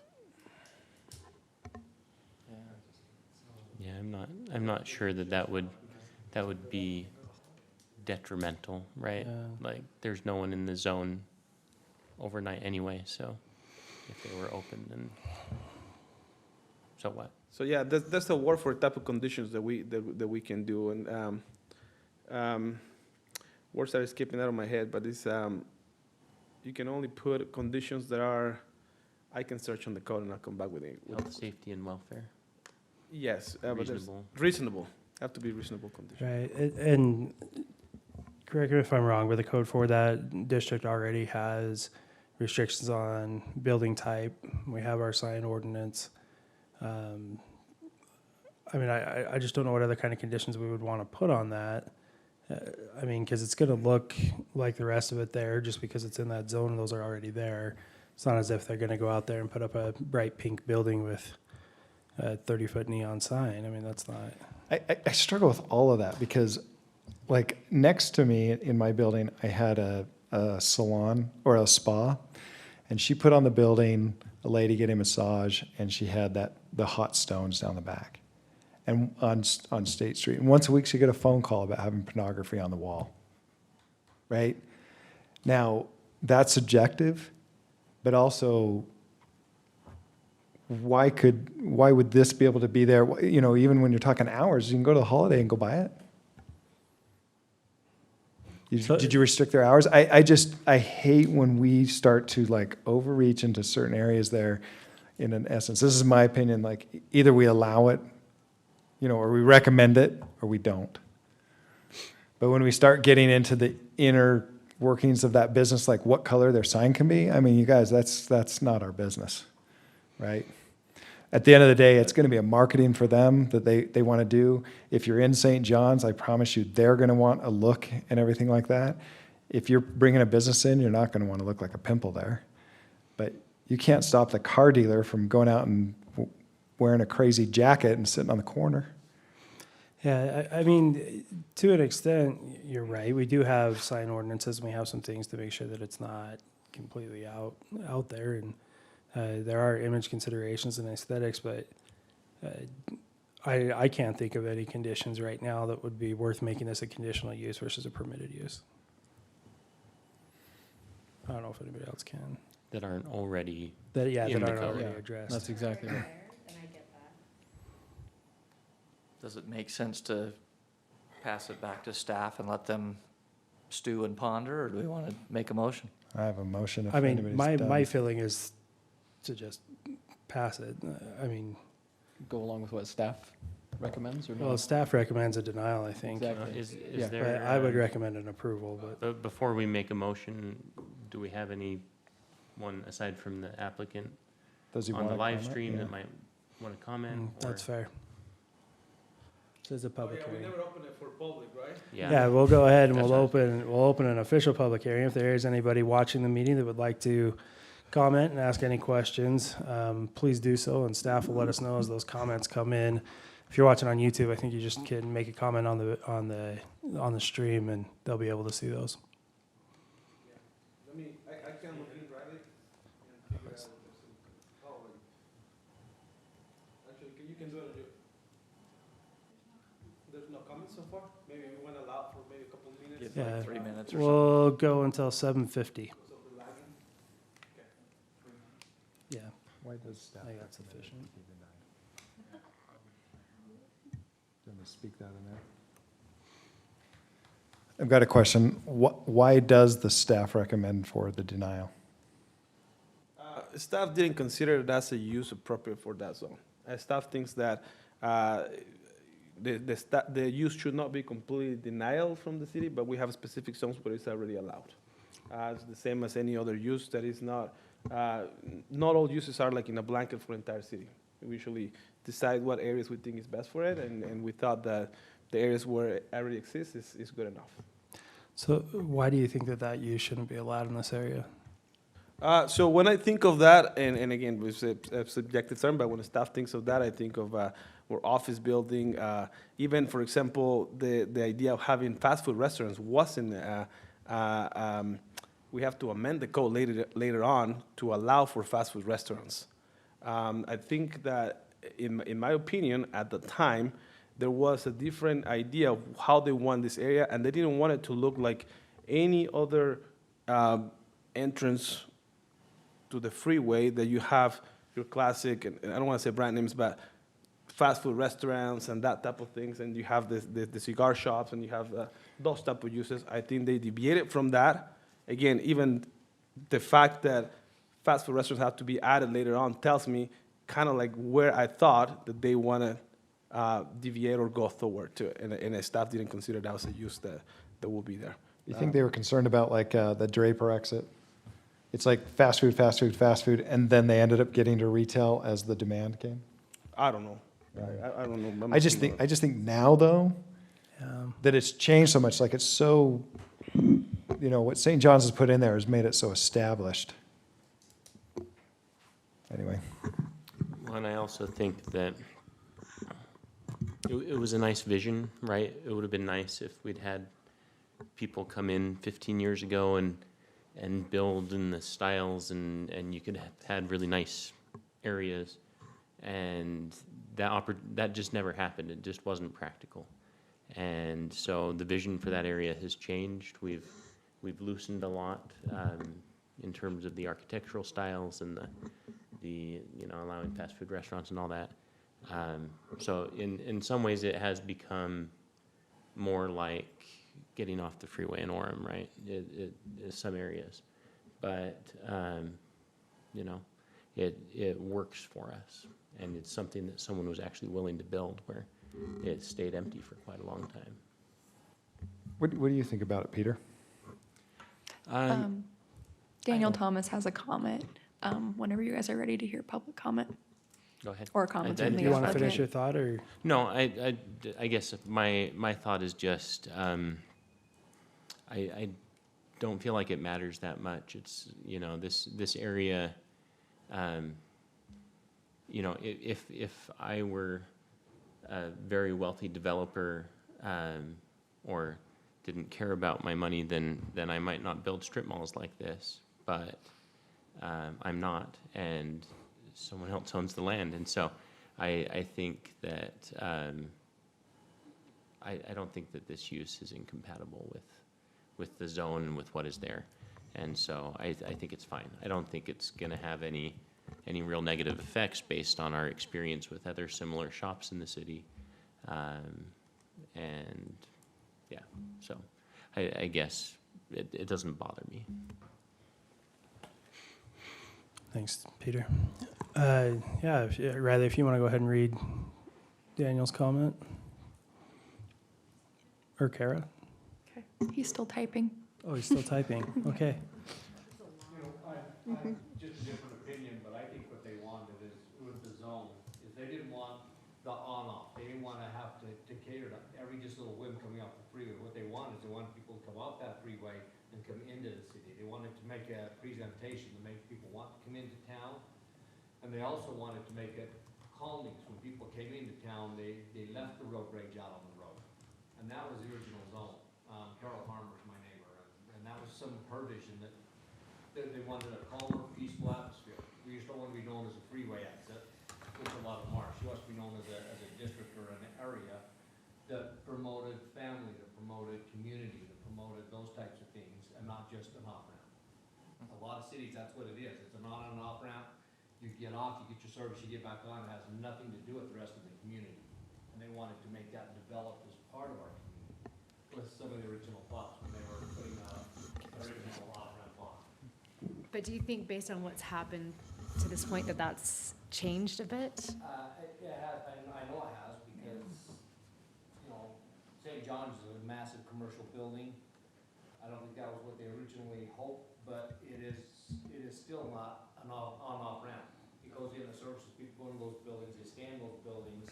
I'm not sure that would be detrimental, right? Yeah. Like, there's no one in the zone overnight anyway, so if they were open, then so what? So yeah, that's a word for type of conditions that we can do, and words are skipping out of my head, but it's you can only put conditions that are, I can search on the code and I'll come back with it. Health, safety, and welfare. Yes, but there's Reasonable. reasonable. Have to be reasonable conditions. Right, and correct me if I'm wrong, but the code for that district already has restrictions on building type. We have our sign ordinance. I mean, I just don't know what other kind of conditions we would want to put on that. I mean, because it's going to look like the rest of it there, just because it's in that zone, those are already there. It's not as if they're going to go out there and put up a bright pink building with a 30-foot neon sign. I mean, that's not. I struggle with all of that because, like, next to me in my building, I had a salon or a spa, and she put on the building a lady getting a massage, and she had the hot stones down the back, and on State Street. And once a week, she get a phone call about having pornography on the wall. Right now, that's subjective, but also, why would this be able to be there? You know, even when you're talking hours, you can go to the Holiday and go buy it. Did you restrict their hours? I hate when we start to like overreach into certain areas there. In an essence, this is my opinion. Like, either we allow it, you know, or we recommend it, or we don't. But when we start getting into the inner workings of that business, like what color their sign can be, I mean, you guys, that's not our business, right? At the end of the day, it's going to be a marketing for them that they want to do. If you're in St. John's, I promise you, they're going to want a look and everything like that. If you're bringing a business in, you're not going to want to look like a pimple there. But you can't stop the car dealer from going out and wearing a crazy jacket and sitting on the corner. Yeah, I mean, to an extent, you're right. We do have sign ordinances, and we have some things to make sure that it's not completely out there. And there are image considerations and aesthetics, but I can't think of any conditions right now that would be worth making this a conditional use versus a permitted use. I don't know if anybody else can. That aren't already That in aren't the code. already Yeah, addressed. That's exactly right. Then I get that. Does it make sense to pass it back to staff and let them stew and ponder, or do we want to make a motion? I have a motion if I mean, anybody's done. my feeling is to just pass it. I mean, Go along with what staff recommends, or well, not? staff recommends a denial, I think. Exactly. Is Yeah. But there? I would recommend an approval, but. Before we make a motion, do we have anyone aside from the applicant Does he on the wanna live comment? stream Yeah. that might want to comment? That's or- fair. This is a public Oh, yeah, we hearing. never open it for public, right? Yeah, we'll go ahead and That's we'll right. open an official public hearing. If there is anybody watching the meeting that would like to comment and ask any questions, please do so, and staff will let us know as those comments come in. If you're watching on YouTube, I think you just can make a comment on the stream, and they'll be able to see those. Let me, I can look in, Riley, and figure out if there's some, oh, wait. Actually, you can do it. There's no comments so far? Maybe we want to allow for maybe a couple minutes? Give Yeah. like 3 minutes or something? We'll go until 7:50. So we're lagging? Yeah, Why does staff I think that's recommend sufficient. it be denied? Do you want to speak that in there? I've got a question. Why does the staff recommend for the denial? Staff didn't consider that's a use appropriate for that zone. Staff thinks that the use should not be completely denial from the city, but we have specific zones where it's already allowed. It's the same as any other use that is not all uses are like in a blanket for the entire city. We usually decide what areas we think is best for it, and we thought that the areas where it already exists is good enough. So why do you think that use shouldn't be allowed in this area? So when I think of that, and again, it's a subjective term, but when the staff thinks of that, I think of our office building. Even, for example, the idea of having fast food restaurants wasn't, we have to amend the code later on to allow for fast food restaurants. I think that, in my opinion, at the time, there was a different idea of how they want this area, and they didn't want it to look like any other entrance to the freeway that you have your classic, and I don't want to say brand names, but fast food restaurants and that type of things, and you have the cigar shops, and you have those type of uses. I think they deviated from that. Again, even the fact that fast food restaurants have to be added later on tells me kind of like where I thought that they want to deviate or go forward to, and the staff didn't consider that was a use that will be there. You think they were concerned about like the Draper exit? It's like fast food, fast food, fast food, and then they ended up getting to retail as the demand came? I don't know. I don't know. I just think now though, that it's changed so much, like it's so, what St. John's has put in there has made it so established. Anyway. Well, and I also think that it was a nice vision, right? It would have been nice if we'd had people come in 15 years ago and build in the styles, and you could have had really nice areas, and that just never happened. It just wasn't practical, and so the vision for that area has changed. We've loosened a lot in terms of the architectural styles and the allowing fast food restaurants and all that. So in some ways it has become more like getting off the freeway in Orem, right? It some areas, but it works for us, and it's something that someone was actually willing to build, where it stayed empty for quite a long time. What do you think about it, Peter? Daniel Thomas has a comment. Whenever you guys are ready to hear public comment. Go ahead. Or comment I- on I- the You want to applicant. finish your thought, or? No, I guess my thought is just, I don't feel like it matters that much. It's, this area, if I were a very wealthy developer, or didn't care about my money, then I might not build strip malls like this, but I'm not, and someone else owns the land, and so I think that I don't think that this use is incompatible with the zone and with what is there, and so I think it's fine. I don't think it's going to have any real negative effects based on our experience with other similar shops in the city, and yeah, so I guess it doesn't bother me. Thanks, Peter. Yeah, Riley, if you want to go ahead and read Daniel's comment. Or Kara? Okay. He's still typing. Oh, he's still typing. Okay. I just a different opinion, but I think what they wanted is, with the zone, is they didn't want the on-off. They didn't want to have to cater to every just little whim coming off the freeway. What they wanted is they wanted people to come off that freeway and come into the city. They wanted to make a presentation to make people want to come into town. And they also wanted to make it calming, so when people came into town, they left the road rage out on the road. And that was the original zone. Carol Harmer's my neighbor, and that was some of her vision, that they wanted a calmer, peaceful atmosphere. We just don't want to be known as a freeway exit, which a lot of them are. She wants to be known as a district or an area that promoted family, that promoted community, that promoted those types of things, and not just an off-ramp. A lot of cities, that's what it is. It's an on and off ramp. You get off, you get your service, you get back on. It has nothing to do with the rest of the community. And they wanted to make that develop as part of our community, with some of the original thoughts when they were putting the original off-ramp on. But do you think, based on what's happened to this point, that that's changed a bit? It has, I know it has, because, St. John's is a massive commercial building. I don't think that was what they originally hoped, but it is still not an on-off ramp. It goes in, the services, people go in those buildings, they stay in those buildings,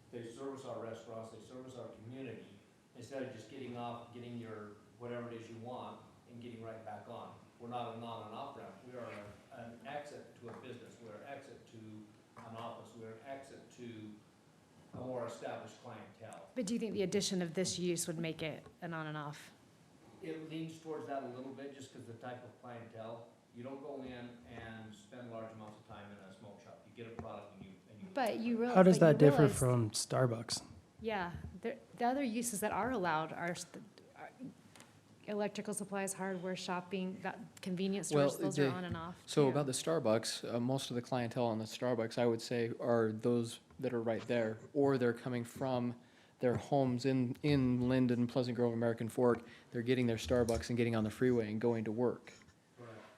they service our restaurants, they service our community, instead of just getting off, getting your, whatever it is you want, and getting right back on. We're not an on and off ramp. We are an exit to a business. We're an exit to an office. We're an exit to a more established clientele. But do you think the addition of this use would make it an on and off? It leans towards that a little bit, just because the type of clientele. You don't go in and spend large amounts of time in a smoke shop. You get a product and you. But you realize. How does that differ from Starbucks? Yeah, the other uses that are allowed are electrical supplies, hardware, shopping, that convenience stores, Well, those are on and off. So too. about the Starbucks, most of the clientele on the Starbucks, I would say, are those that are right there, or they're coming from their homes in Linden, Pleasant Grove, American Fork. They're getting their Starbucks and getting on the freeway and going to work.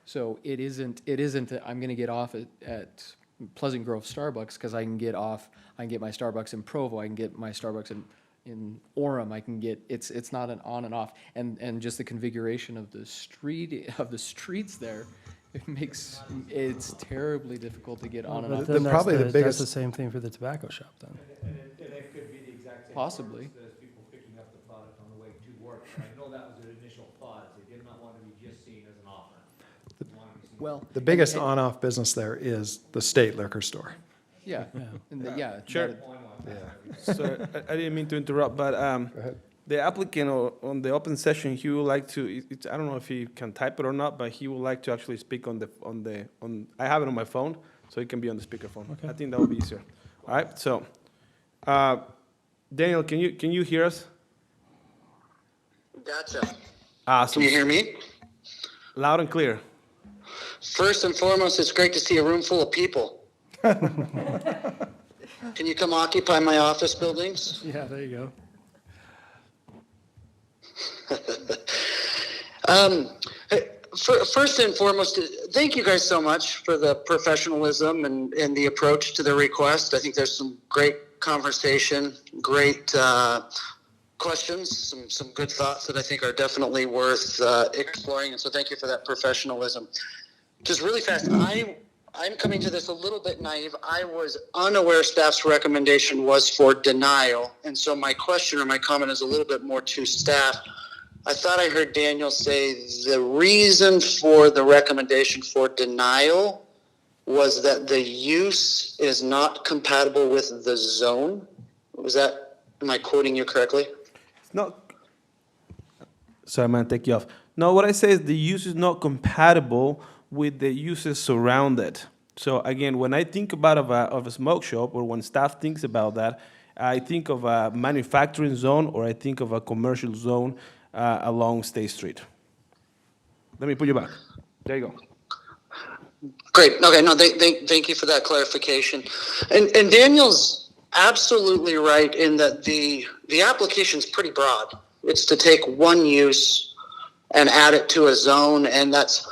So it isn't that I'm gonna get off at Pleasant Grove Starbucks, because I can get my Starbucks in Provo, I can get my Starbucks in Orem, it's not an on and off. And just the configuration of the streets there, it's terribly difficult to get on and But off. then that's probably the that's biggest- the same thing for the tobacco shop then. And it could be the exact same. Possibly. purpose as people picking up the product on the way to work. And I know that was their initial thought, they did not want to be just seen as an offer. They wanted to be seen- Well, The biggest on-off business there is the state liquor store. yeah, yeah. Sure. that- So I didn't mean to interrupt, but ahead. the applicant on the open session, he would like to, I don't know if he can type it or not, but he would like to actually speak on I have it on my phone, so it can be on the speakerphone. Okay. I think that would be easier. All right, so, Daniel, can you hear us? Gotcha. Awesome. Can you hear me? Loud and clear. First and foremost, it's great to see a room full of people. Can you come occupy my office buildings? Yeah, there you Um, First and foremost, thank you guys so much for the professionalism and the approach to the request. I think there's some great conversation, great questions, some good thoughts that I think are definitely worth exploring. And so thank you for that professionalism. Just really fast, I'm coming to this a little bit naive. I was unaware staff's recommendation was for denial. And so my question or my comment is a little bit more to staff. I thought I heard Daniel say the reason for the recommendation for denial was that the use is not compatible with the zone. Am I quoting you correctly? It's not, sorry, I'm gonna take you off. No, what I say is the use is not compatible with the uses surrounded. So again, when I think about of a smoke shop, or when staff thinks about that, I think of a manufacturing zone, or I think of a commercial zone along State Street. Let me put you back. There you go. Great. Okay. No, thank you for that clarification. And Daniel's absolutely right in that the application is pretty broad. It's to take one use and add it to a zone, and that's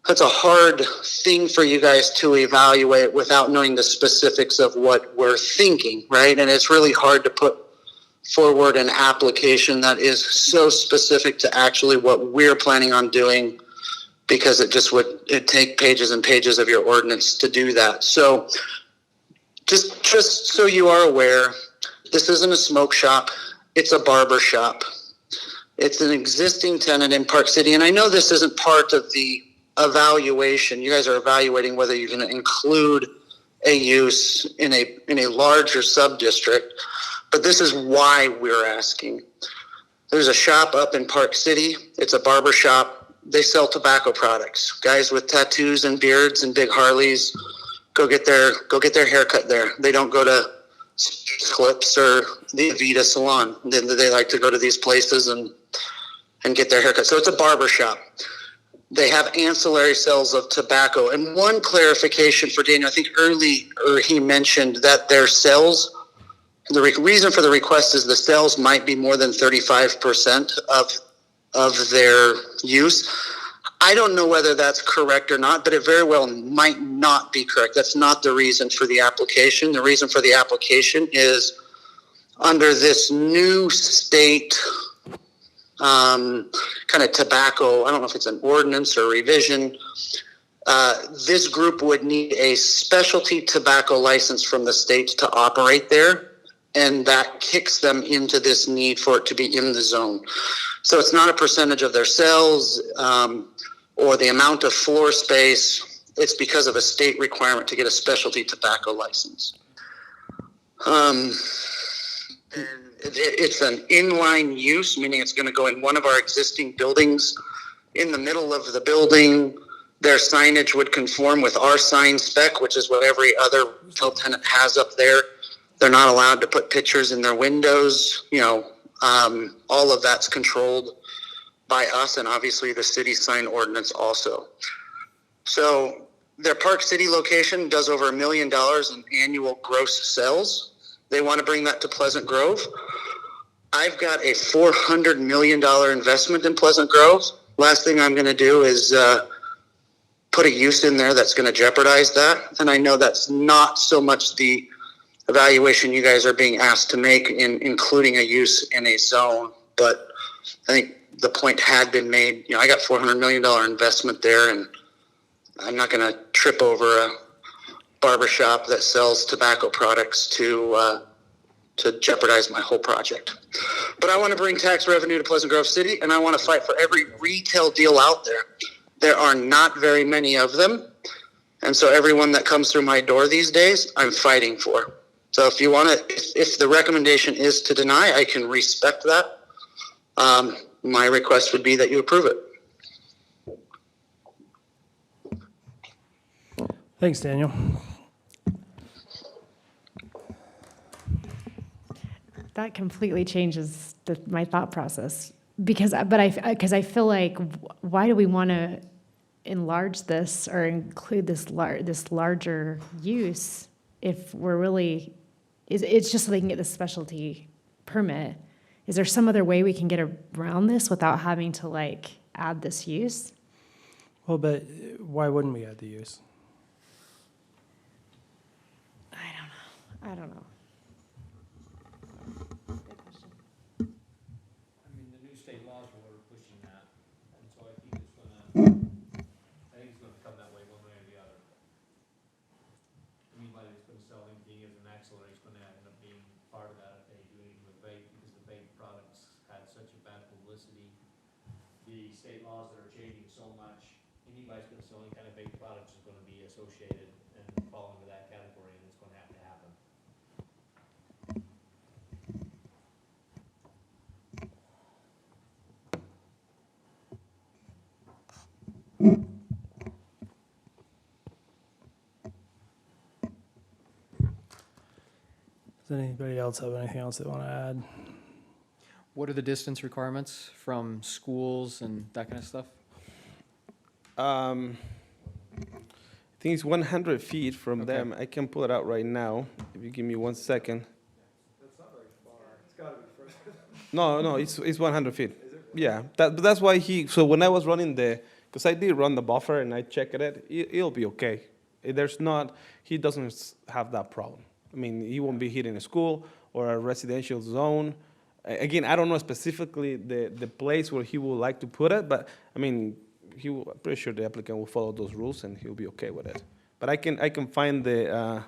a hard thing for you guys to evaluate without knowing the specifics of what we're thinking, right? And it's really hard to put forward an application that is so specific to actually what we're planning on doing, because it'd take pages and pages of your ordinance to do that. So just so you are aware, this isn't a smoke shop, it's a barber shop. It's an existing tenant in Park City, and I know this isn't part of the evaluation. You guys are evaluating whether you're going to include a use in a larger sub-district, but this is why we're asking. There's a shop up in Park City. It's a barber shop. They sell tobacco products. Guys with tattoos and beards and big Harleys go get their haircut there. They don't go to Clips or the Avita salon. They like to go to these places and get their haircut. So it's a barber shop. They have ancillary sales of tobacco. And one clarification for Daniel, I think earlier he mentioned that their sales, the reason for the request is the sales might be more than 35% of their use. I don't know whether that's correct or not, but it very well might not be correct. That's not the reason for the application. The reason for the application is under this new state kind of tobacco, I don't know if it's an ordinance or revision, this group would need a specialty tobacco license from the state to operate there, and that kicks them into this need for it to be in the zone. So it's not a percentage of their sales or the amount of floor space. It's because of a state requirement to get a specialty tobacco license. And it's an inline use, meaning it's going to go in one of our existing buildings. In the middle of the building, their signage would conform with our sign spec, which is what every other retail tenant has up there. They're not allowed to put pictures in their windows. All of that's controlled by us, and obviously the city sign ordinance also. So their Park City location does over $1 million in annual gross sales. They want to bring that to Pleasant Grove. I've got a $400 million investment in Pleasant Grove. Last thing I'm going to do is put a use in there that's going to jeopardize that. And I know that's not so much the evaluation you guys are being asked to make in including a use in a zone, but I think the point had been made. I got $400 million investment there, and I'm not going to trip over a barbershop that sells tobacco products to jeopardize my whole project. But I want to bring tax revenue to Pleasant Grove City, and I want to fight for every retail deal out there. There are not very many of them, and so everyone that comes through my door these days, I'm fighting for. So if you want to, if the recommendation is to deny, I can respect that. My request would be that you approve it. Thanks, Daniel. That completely changes my thought process because I feel like why do we want to enlarge this or include this larger use if we're really it's just so they can get the specialty permit? Is there some other way we can get around this without having to add this use? Well, but why wouldn't we add the use? I don't know. I mean, the new state laws are pushing that, and so I think it's gonna come that way one way or the other. Anybody that's gonna sell anything as an accelerator is gonna end up being part of that if they do anything with vape, because the vape products had such a bad publicity. The state laws that are changing so much, anybody's gonna sell any kind of vape products is gonna be associated and fall into that category, and it's gonna have to happen. Does anybody else have anything else they want to add? What are the distance requirements from schools and that kind of stuff? I think it's 100 feet from Okay. them. I can pull it out right now, if you give me 1 second. That's not very far. It's gotta be further. No, it's 100 feet. Yeah, that's why so when I was running because I did run the buffer and I checked it, it'll be okay. He doesn't have that problem. I mean, he won't be hitting a school or a residential zone. Again, I don't know specifically the place where he would like to put it, but I mean, I'm pretty sure the applicant will follow those rules and he'll be okay with it. But I can find the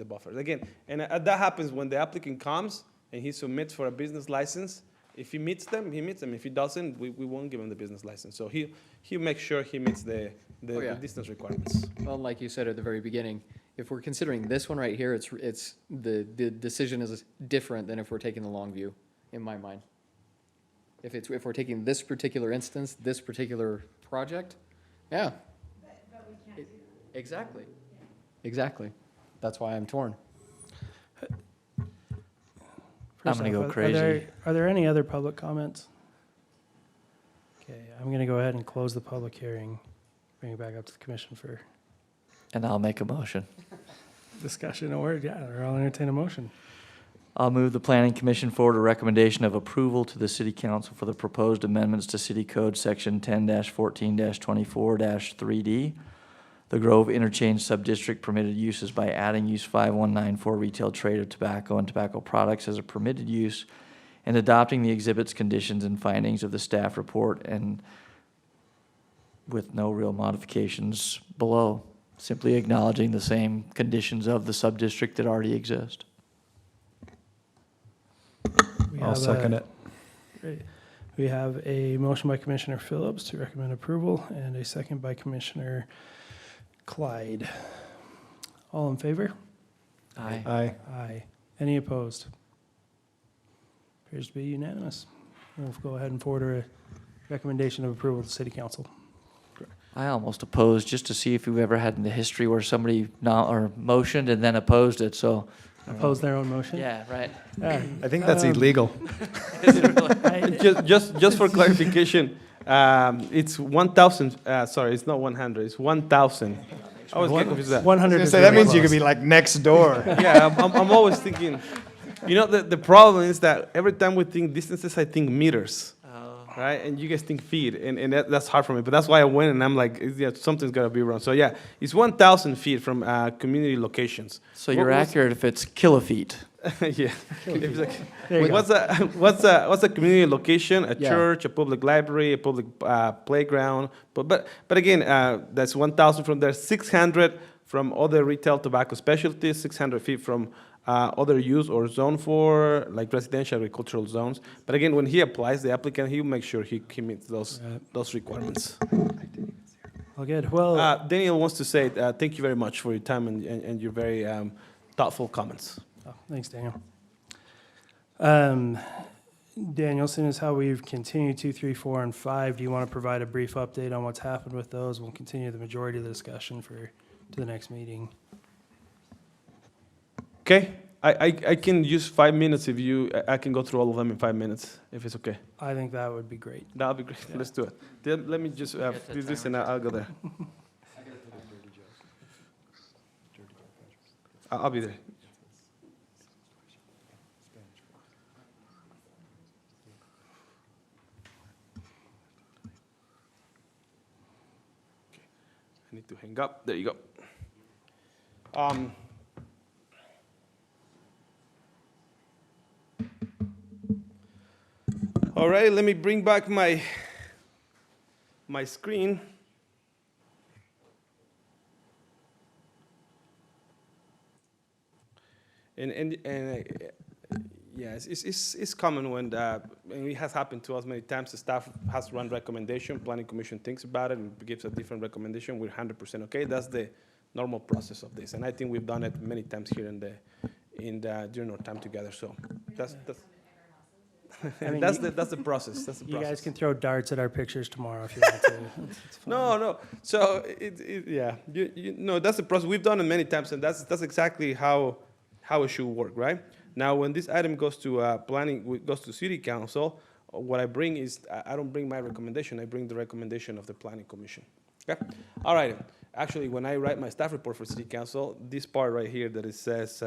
buffer again, and that happens when the applicant comes and he submits for a business license. If he meets them, he meets them. If he doesn't, we won't give him the business license. So he'll make sure he meets the distance requirements. Well, like you said at the very beginning, if we're considering this one right here, it's the decision is different than if we're taking the long view, in my mind. If we're taking this particular instance, this particular project, yeah. But we can't do that. Exactly. Exactly. That's why I'm torn. I'm gonna go Are crazy. there any other public comments? Okay, I'm going to go ahead and close the public hearing. Bring it back up to the commission for And I'll make a motion. discussion or, or I'll entertain a motion. I'll move the planning commission forward a recommendation of approval to the city council for the proposed amendments to city code section 10-14-24-3D. The Grove Interchange Subdistrict permitted uses by adding use 5194 retail trade of tobacco and tobacco products as a permitted use and adopting the exhibits, conditions, and findings of the staff report and with no real modifications below, simply acknowledging the same conditions of the subdistrict that already exist. I'll second it. Great. We have a motion by Commissioner Phillips to recommend approval and a second by Commissioner Clyde. All in favor? Aye. Aye. Aye. Any opposed? Appears to be unanimous. We'll go ahead and forward a recommendation of approval to City Council. I almost opposed just to see if we've ever had in the history where somebody or motioned and then opposed it, so. Oppose their own motion? Yeah, right. Yeah. I think that's illegal. Just for clarification, it's 1,000, sorry, it's not 100, it's 1,000. I was getting confused with that. 100 is That very means you close. could be like next door. Yeah, I'm always thinking, the problem is that every time we think distances, I think meters, right? And you guys think feet, and that's hard for me. But that's why I went, and I'm like, yeah, something's got to be wrong. So yeah, it's 1,000 feet from community locations. So you're accurate if it's kilofeet. Yeah. It's like, There you go. what's a community location? A Yeah. church, a public library, a public playground. But again, that's 1,000 from there. 600 from other retail tobacco specialties. 600 feet from other use or zone for like residential agricultural zones. But again, when he applies, the applicant, he will make sure he meets those requirements. All good. Well, Daniel wants to say thank you very much for your time and your very thoughtful comments. oh, thanks, Daniel. Daniel, seeing as how we've continued 2, 3, 4, and 5, do you want to provide a brief update on what's happened with those? We'll continue the majority of the discussion to the next meeting. Okay, I can use 5 minutes if I can go through all of them in 5 minutes, if it's okay. I think that would be great. That'll be great, let's do it. Then let me just do this and I'll go there. I'll be there. Okay, I need to hang up, there you go. All right, let me bring back my screen. Yes, it's common when and it has happened to us many times. The staff has run recommendation, planning commission thinks about it and gives a different recommendation. We're 100% okay. That's the normal process of this, and I think we've done it many times here during our time together. So that's I mean, that's the process. That's the You process. guys can throw darts at our pictures tomorrow if you want to. It's fine. No. So yeah, no, that's the process. We've done it many times, and that's exactly how it should work, right? Now, when this item goes to goes to city council, what I bring is I don't bring my recommendation. I bring the recommendation of the planning commission. Okay. All right. Actually, when I write my staff report for city council, this part right here that it says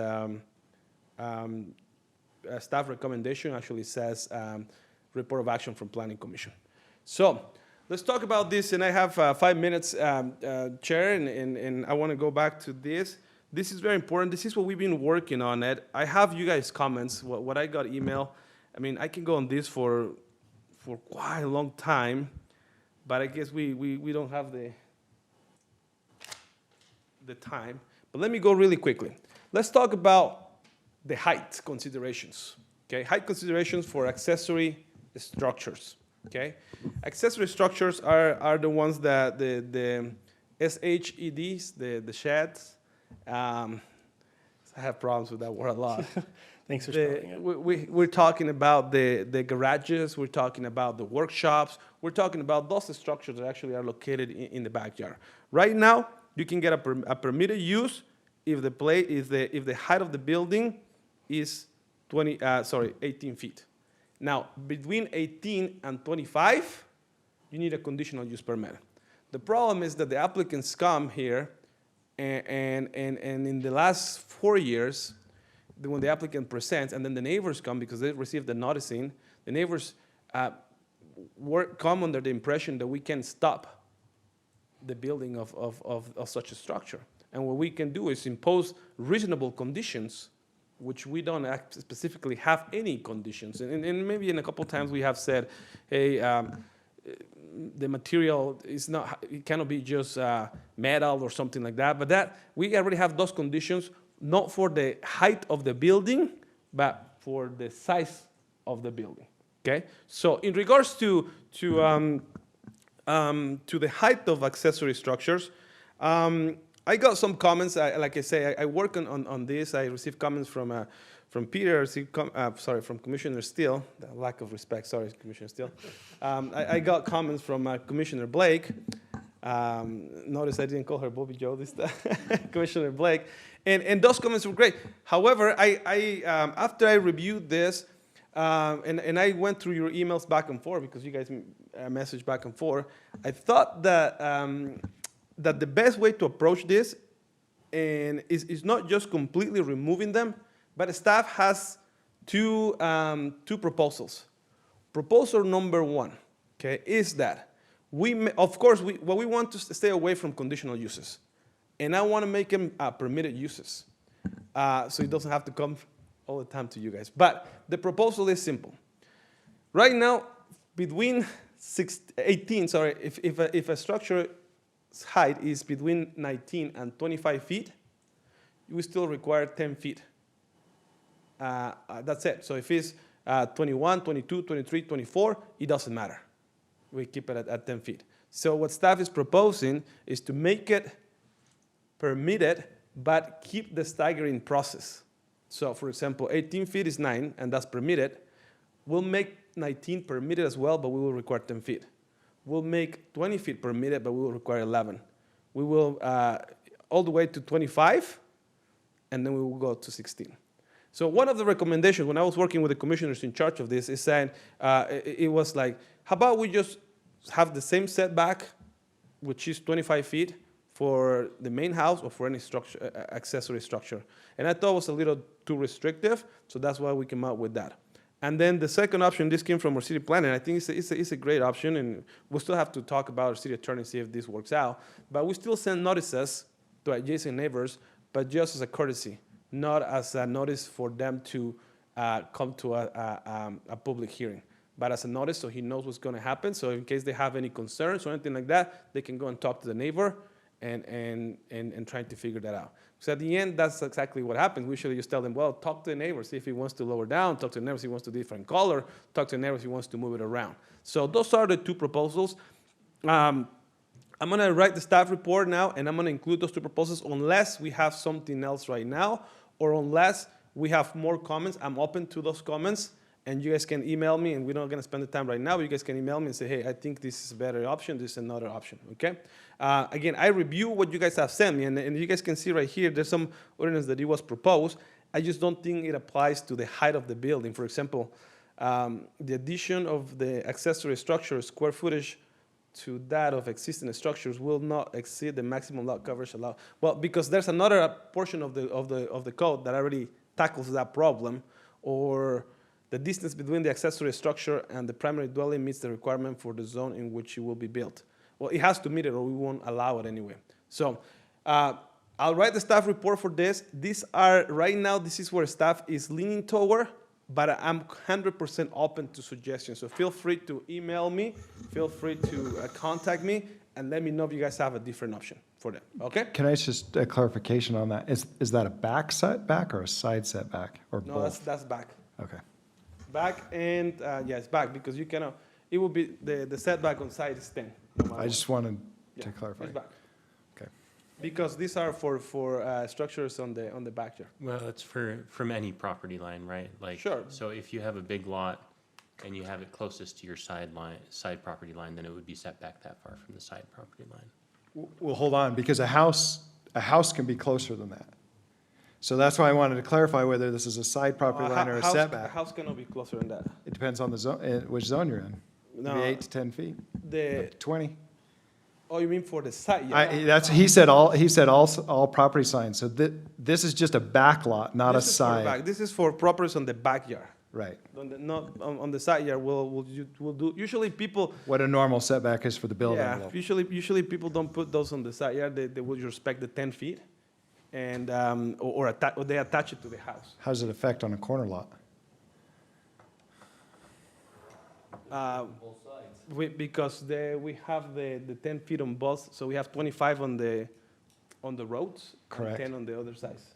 staff recommendation actually says report of action from planning commission. So let's talk about this, and I have 5 minutes, Chair, and I want to go back to this. This is very important. This is what we've been working on, Ed. I have you guys' comments, what I got email. I mean, I can go on this for quite a long time, but I guess we don't have the time. But let me go really quickly. Let's talk about the height considerations, okay? Height considerations for accessory structures, okay? Accessory structures are the ones that the SHEDs, the sheds. I have problems with that word a lot. Thanks for spelling it. We're talking about the garages, we're talking about the workshops, we're talking about those structures that actually are located in the backyard. Right now, you can get a permitted use if the height of the building is 18 feet. Now, between 18 and 25, you need a conditional use permit. The problem is that the applicants come here, and in the last 4 years, when the applicant presents, and then the neighbors come because they received the noticing, the neighbors come under the impression that we can stop the building of such a structure. And what we can do is impose reasonable conditions, which we don't specifically have any conditions. And maybe in a couple times we have said, hey, the material is not, it cannot be just metal or something like that. But that we already have those conditions, not for the height of the building, but for the size of the building. Okay. So in regards to the height of accessory structures, I got some comments. Like I say, I work on this. I received comments from Peter, from Commissioner Steele. The lack of respect, sorry, Commissioner Steele. I got comments from Commissioner Blake. Notice I didn't call her Bobby Joe this time, Commissioner Blake. And those comments were great. However, after I reviewed this, and I went through your emails back and forth because you guys messaged back and forth, I thought that that the best way to approach this is not just completely removing them, but staff has two proposals. Proposal number one, okay, is that what we want to stay away from conditional uses, and I want to make them permitted uses, so it doesn't have to come all the time to you guys. But the proposal is simple. Right now, between 18, if a structure's height is between 19 and 25 feet, we still require 10 feet. That's it. So if it's 21, 22, 23, 24, it doesn't matter. We keep it at 10 feet. So what staff is proposing is to make it permitted, but keep the staggering process. So for example, 18 feet is 9, and that's permitted. We'll make 19 permitted as well, but we will require 10 feet. We'll make 20 feet permitted, but we will require 11. We will all the way to 25, and then we will go to 16. So one of the recommendations when I was working with the commissioners in charge of this is saying, it was like, how about we just have the same setback, which is 25 feet, for the main house or for any structure, accessory structure. And I thought it was a little too restrictive, so that's why we came out with that. And then the second option, this came from our city planner. I think it's a great option, and we'll still have to talk about our city attorney, see if this works out. But we still send notices to adjacent neighbors, but just as a courtesy, not as a notice for them to come to a public hearing, but as a notice so he knows what's going to happen. So in case they have any concerns or anything like that, they can go and talk to the neighbor and trying to figure that out. So at the end, that's exactly what happens. We usually just tell them, well, talk to the neighbor, see if he wants to lower down, talk to the neighbor if he wants to do different color, talk to the neighbor if he wants to move it around. So those are the two proposals. I'm going to write the staff report now, and I'm going to include those two proposals unless we have something else right now, or unless we have more comments. I'm open to those comments, and you guys can email me, and we're not going to spend the time right now, but you guys can email me and say, hey, I think this is a better option, this is another option, okay? Again, I review what you guys have sent me, and you guys can see right here, there's some ordinance that it was proposed. I just don't think it applies to the height of the building. For example, the addition of the accessory structure square footage to that of existing structures will not exceed the maximum lot coverage allowed. Well, because there's another portion of the code that already tackles that problem, or the distance between the accessory structure and the primary dwelling meets the requirement for the zone in which it will be built. Well, it has to meet it or we won't allow it anyway. So I'll write the staff report for this. These are, right now, this is where staff is leaning toward, but I'm 100% open to suggestions. So feel free to email me, feel free to contact me, and let me know if you guys have a different option for them, okay? Can I just a clarification on that? Is that a back setback or a side setback, or No, both? that's back. Okay. Back and, yes, back, because you cannot, it will be, the setback on side is 10. no matter I what. just wanted Yeah, to clarify. it's back. Okay. Because these are for structures on the backyard. Well, it's from any property line, right? Like, Sure. So if you have a big lot and you have it closest to your side property line, then it would be set back that far from the side property line. Well, hold on, because a house can be closer than that. So that's why I wanted to clarify whether this is a side property line or a A setback. house cannot be closer than that. It depends on the zone, which zone you're in. No. Maybe 8 to 10 feet, The, 20. oh, you mean for the side? Yeah. He said all property signs, so this is just a back lot, not a This is for the side. back. This is for properties on the backyard. Right. Not on the side yard. We'll do, usually people, What a normal setback is for the building yeah, envelope. usually people don't put those on the side yard. They will respect the 10 feet and, or they attach it to the house. How does it affect on a corner lot? Both sides. Because we have the 10 feet on both, so we have 25 on the roads. Correct. And 10 on the other sides,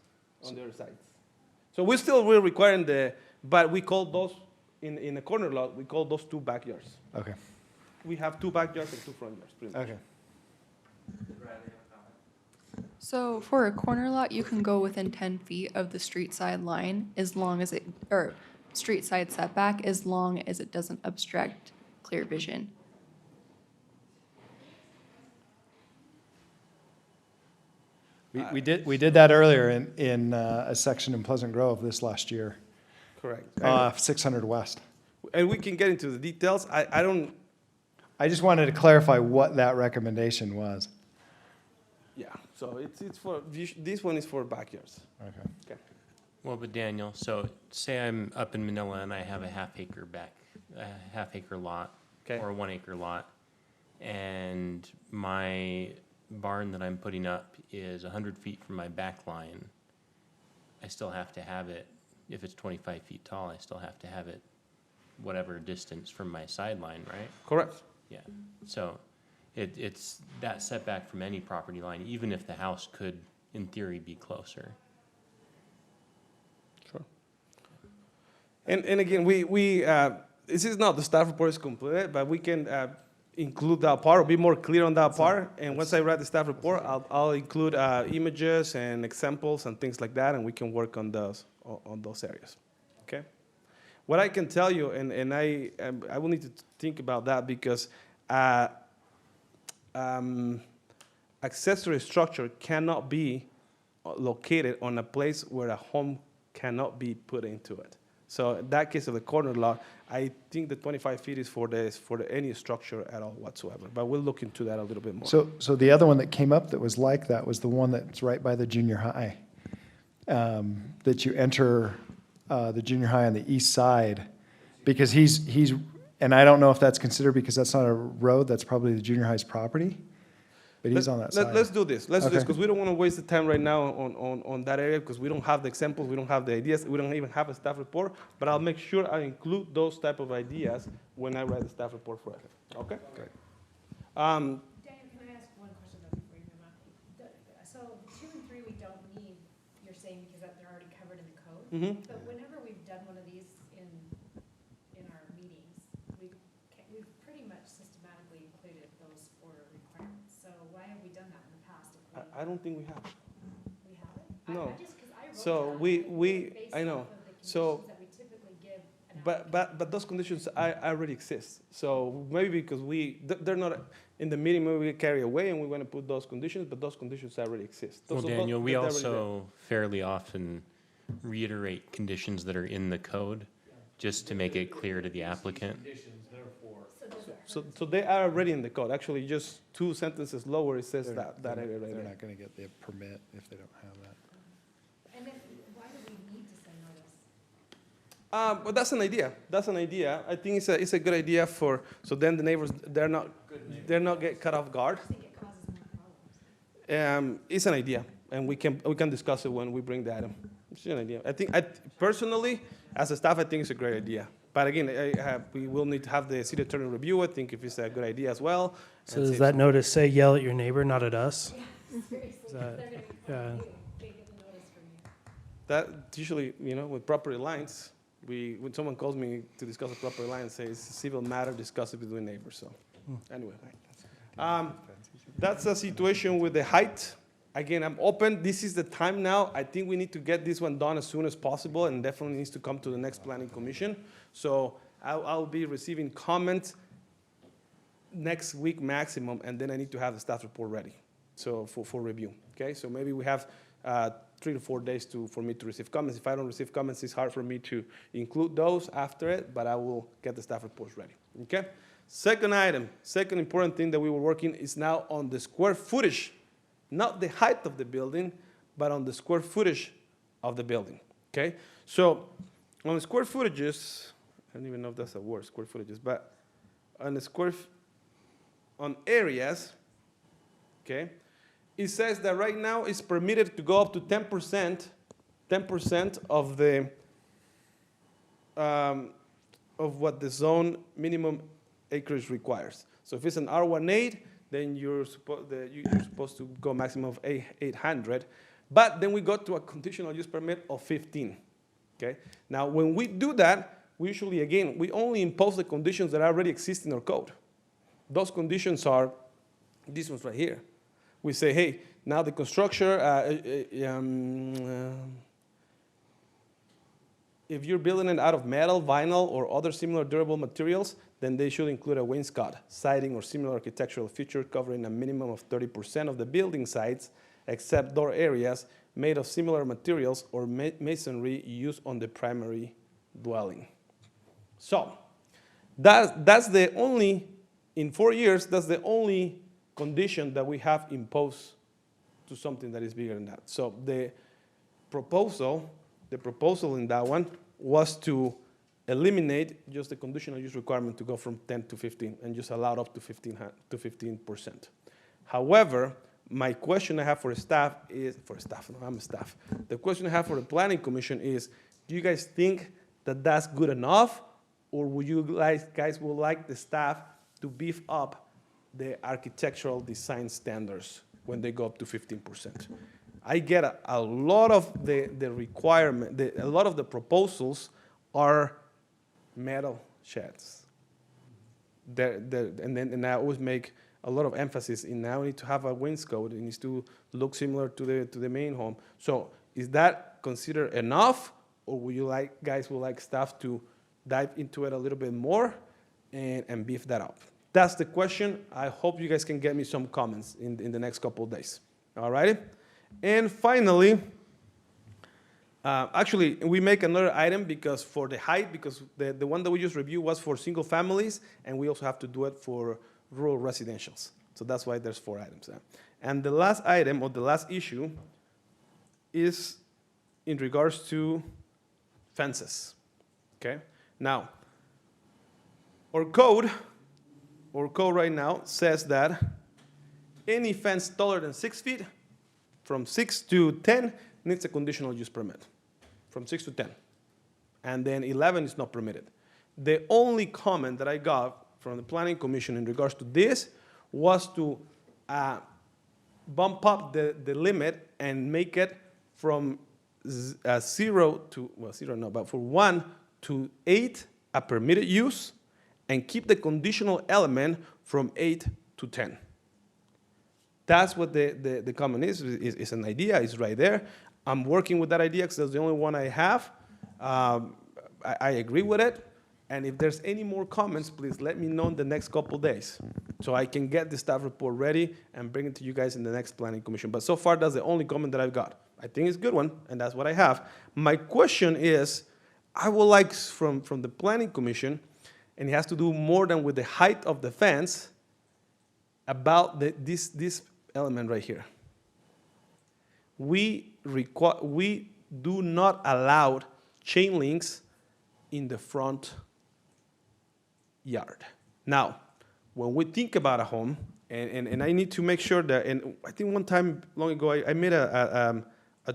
So we're requiring but we call those, in a corner lot, we call those two backyards. Okay, We have two backyards and two front yards, pretty much. okay. So for a corner lot, you can go within 10 feet of the street side line as long as or street side setback, as long as it doesn't obstruct clear vision. We did that earlier in a section in Pleasant Grove this last year, Correct. 600 West. And we can get into the details. I just wanted to clarify what that recommendation was. Yeah, so it's for, this one is for backyards. Okay. Okay. Well, but Daniel, so say I'm up in Manila and I have a half acre lot, Okay. or a 1 acre lot, and my barn that I'm putting up is 100 feet from my back line. I still have to have it, if it's 25 feet tall, I still have to have it whatever distance from my sideline, right? Correct. Yeah, so it's that setback from any property line, even if the house could, in theory, be closer. Sure. And again, this is not, the staff report is completed, but we can include that part, or be more clear on that part. And once I write the staff report, I'll include images and examples and things like that, and we can work on those areas. Okay. What I can tell you, and I will need to think about that, because accessory structure cannot be located on a place where a home cannot be put into it. So in that case of the corner lot, I think the 25 feet is for any structure at all whatsoever. But we'll look into that a little bit more. So the other one that came up that was like that was the one that's right by the junior high. That you enter the junior high on the east side, because he's, and I don't know if that's considered, because that's not a road, that's probably the junior high's property, but he's on that side. Let's do this. Let's do this, Okay. because we don't want to waste the time right now on that area, because we don't have the examples, we don't have the ideas, we don't even have a staff report. But I'll make sure I include those type of ideas when I write the staff report for it. Okay? Great. Daniel, can I ask one question though before you move on? So 2 and 3 we don't need, you're saying, because they're already covered in the code? Mhm. But whenever we've done one of these in our meetings, we've pretty much systematically included those 4 requirements. So why have we done that in the past? If I don't think we have. we haven't? No. I just, because I wrote So down we based I know. off of the So, conditions that we typically give an but those conditions already exist. So maybe because they're not in the meeting, maybe we carry away and we want to put those conditions, but those conditions already exist. Well, So Daniel, we they're already there. also fairly often reiterate conditions that are in the code, just to make it clear to the applicant. Conditions, therefore. So they are already in the code. Actually, just 2 sentences lower, it says that area right They're there. not gonna get the permit if they don't have that. And then why do we need to send notice? But that's an idea. That's an idea. I think it's a good idea so then the neighbors, they're not get cut off guard. I think it causes more problems. It's an idea, and we can discuss it when we bring the item. It's an idea. I personally, as a staff, I think it's a great idea. But again, we will need to have the city attorney review it, think if it's a good idea as well. So and does see that notice say yell at your neighbor, not at us? Seriously, Is they're that- gonna be yeah. calling you, they get the notice from you. That usually, with property lines, when someone calls me to discuss a property line, say it's a civil matter, discuss it between neighbors. So, anyway, that's a situation with the height. Again, I'm open. This is the time now. I think we need to get this one done as soon as possible, and definitely needs to come to the next planning commission. So I'll be receiving comments next week maximum, and then I need to have the staff report ready, so for review. Okay, so maybe we have 3 to 4 days for me to receive comments. If I don't receive comments, it's hard for me to include those after it, but I will get the staff reports ready. Okay. Second item, second important thing that we were working is now on the square footage. Not the height of the building, but on the square footage of the building, okay? So on the square footages, I don't even know if that's a word, square footages, but on the on areas, okay, it says that right now it's permitted to go up to 10% of the, of what the zone minimum acreage requires. So if it's an R18, then you're supposed to go maximum of 800. But then we go to a conditional use permit of 15, okay? Now, when we do that, we usually, again, we only impose the conditions that already exist in our code. Those conditions are these ones right here. We say, hey, now the construction, if you're building it out of metal, vinyl, or other similar durable materials, then they should include a wainscot, siding, or similar architectural feature covering a minimum of 30% of the building sides, except door areas made of similar materials or masonry used on the primary dwelling. So that's the only, in 4 years, that's the only condition that we have imposed to something that is bigger than that. So the proposal in that one was to eliminate just the conditional use requirement to go from 10 to 15 and just allow up to 15%. However, my question I have for staff is, I'm a staff. The question I have for the planning commission is, do you guys think that that's good enough? Or would you guys would like the staff to beef up the architectural design standards when they go up to 15%? I get a lot of the requirement, a lot of the proposals are metal sheds. And I always make a lot of emphasis in now we need to have a wainscot. It needs to look similar to the main home. So is that considered enough, or would you guys would like staff to dive into it a little bit more and beef that up? That's the question. I hope you guys can get me some comments in the next couple of days. All righty? And finally, actually, we make another item because for the height, because the one that we just reviewed was for single families, and we also have to do it for rural residentials. So that's why there's 4 items there. And the last item, or the last issue, is in regards to fences. Okay? Now, our code right now says that any fence taller than 6 feet, from 6 to 10, needs a conditional use permit, from 6 to 10. And then 11 is not permitted. The only comment that I got from the Planning Commission in regards to this was to bump up the limit and make it from 0 to, well, 0 no, but for 1 to 8, a permitted use, and keep the conditional element from 8 to 10. That's what the comment is an idea, it's right there. I'm working with that idea because that's the only one I have. I agree with it. And if there's any more comments, please let me know in the next couple days so I can get the staff report ready and bring it to you guys in the next planning commission. But so far, that's the only comment that I've got. I think it's a good one, and that's what I have. My question is, I would like from the planning commission, and it has to do more than with the height of the fence, about this element right here. We do not allow chain links in the front yard. Now, when we think about a home, and I need to make sure that, and I think one time long ago I made a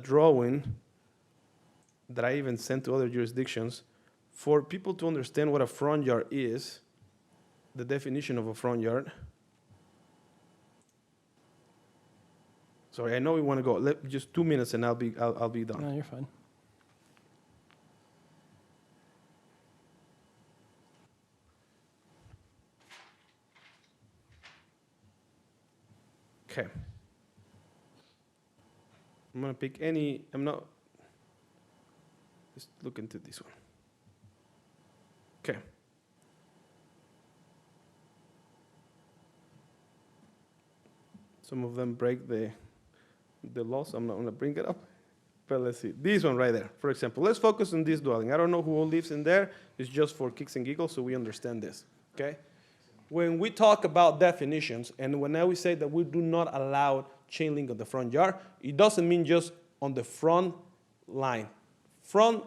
drawing that I even sent to other jurisdictions for people to understand what a front yard is, the definition of a front yard. Sorry, I know we want to go. Just 2 minutes and I'll be done. No, you're fine. Okay. I'm going to pick just look into this one. Okay. Some of them break the law, so I'm not going to bring it up. But let's see. This one right there, for example. Let's focus on this dwelling. I don't know who all lives in there. It's just for kicks and giggles, so we understand this. Okay? When we talk about definitions, and when we say that we do not allow chain link on the front yard, it doesn't mean just on the front line. Front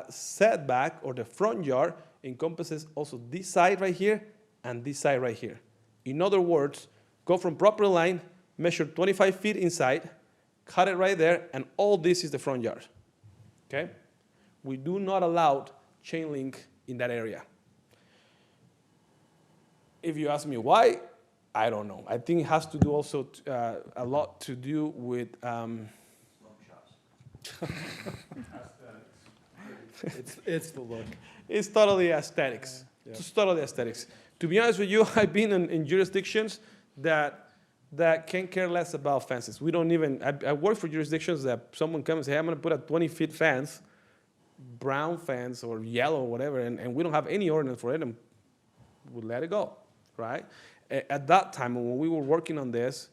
setback, or the front yard, encompasses also this side right here and this side right here. In other words, go from property line, measure 25 feet inside, cut it right there, and all this is the front yard. Okay? We do not allow chain link in that area. If you ask me why, I don't know. I think it has to do also a lot to do with It's the look. It's totally aesthetics. Yeah. It's totally aesthetics. To be honest with you, I've been in jurisdictions that can care less about fences. We don't even, I work for jurisdictions that someone comes and say, hey, I'm going to put a 20-foot fence, brown fence or yellow or whatever, and we don't have any ordinance for it, and we let it go, right? At that time, when we were working on this,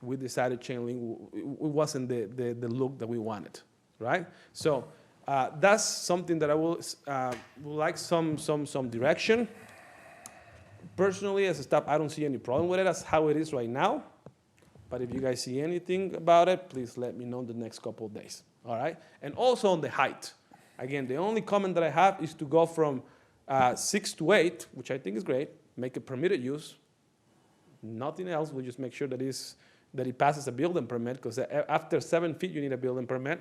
we decided chain link it wasn't the look that we wanted, right? So that's something that I will would like some direction. Personally, as a staff, I don't see any problem with it. That's how it is right now. But if you guys see anything about it, please let me know in the next couple of days, all right? And also on the height. Again, the only comment that I have is to go from 6 to 8, which I think is great, make it permitted use. Nothing else, we'll just make sure that it passes a building permit, because after 7 feet, you need a building permit.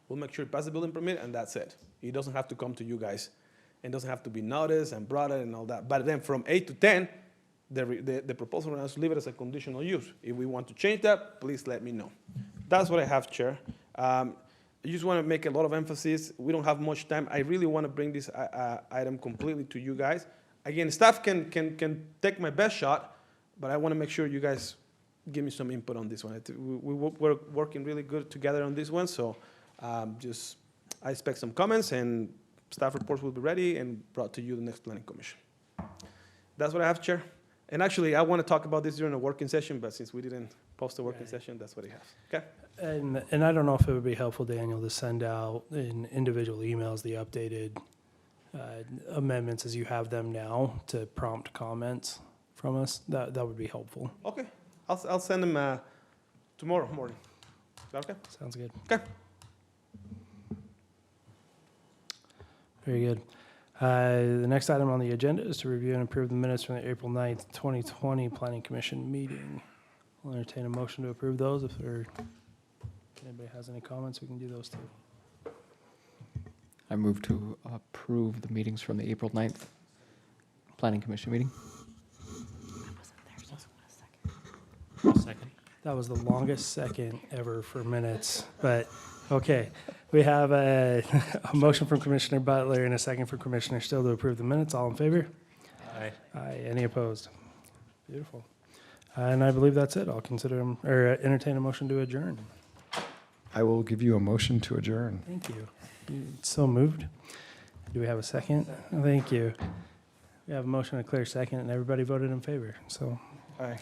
We'll make sure it passes a building permit, and that's it. It doesn't have to come to you guys. It doesn't have to be noticed and brought in and all that. But then from 8 to 10, the proposal is to leave it as a conditional use. If we want to change that, please let me know. That's what I have, Chair. I just want to make a lot of emphasis. We don't have much time. I really want to bring this item completely to you guys. Again, staff can take my best shot, but I want to make sure you guys give me some input on this one. We're working really good together on this one, so I expect some comments, and staff reports will be ready and brought to you the next planning commission. That's what I have, Chair. And actually, I want to talk about this during a working session, but since we didn't post a working session, that's what I have. Okay? And I don't know if it would be helpful, Daniel, to send out in individual emails the updated amendments as you have them now to prompt comments from us. That would be helpful. Okay. I'll send them tomorrow morning. Is that okay? Sounds good. Okay. Very good. The next item on the agenda is to review and approve the minutes from the April 9th, 2020 Planning Commission meeting. I'll entertain a motion to approve those. If anybody has any comments, we can do those too. I move to approve the meetings from the April 9th Planning Commission meeting. Second. That was the longest second ever for minutes, but okay. We have a motion from Commissioner Butler and a second from Commissioner Still to approve the minutes. All in favor? Aye. Aye. Any opposed? Beautiful. And I believe that's it. I'll consider them, or entertain a motion to adjourn. I will give you a motion to adjourn. Thank you. So moved. Do we have a second? Thank you. We have a motion, a clear second, and everybody voted in favor, so. All right.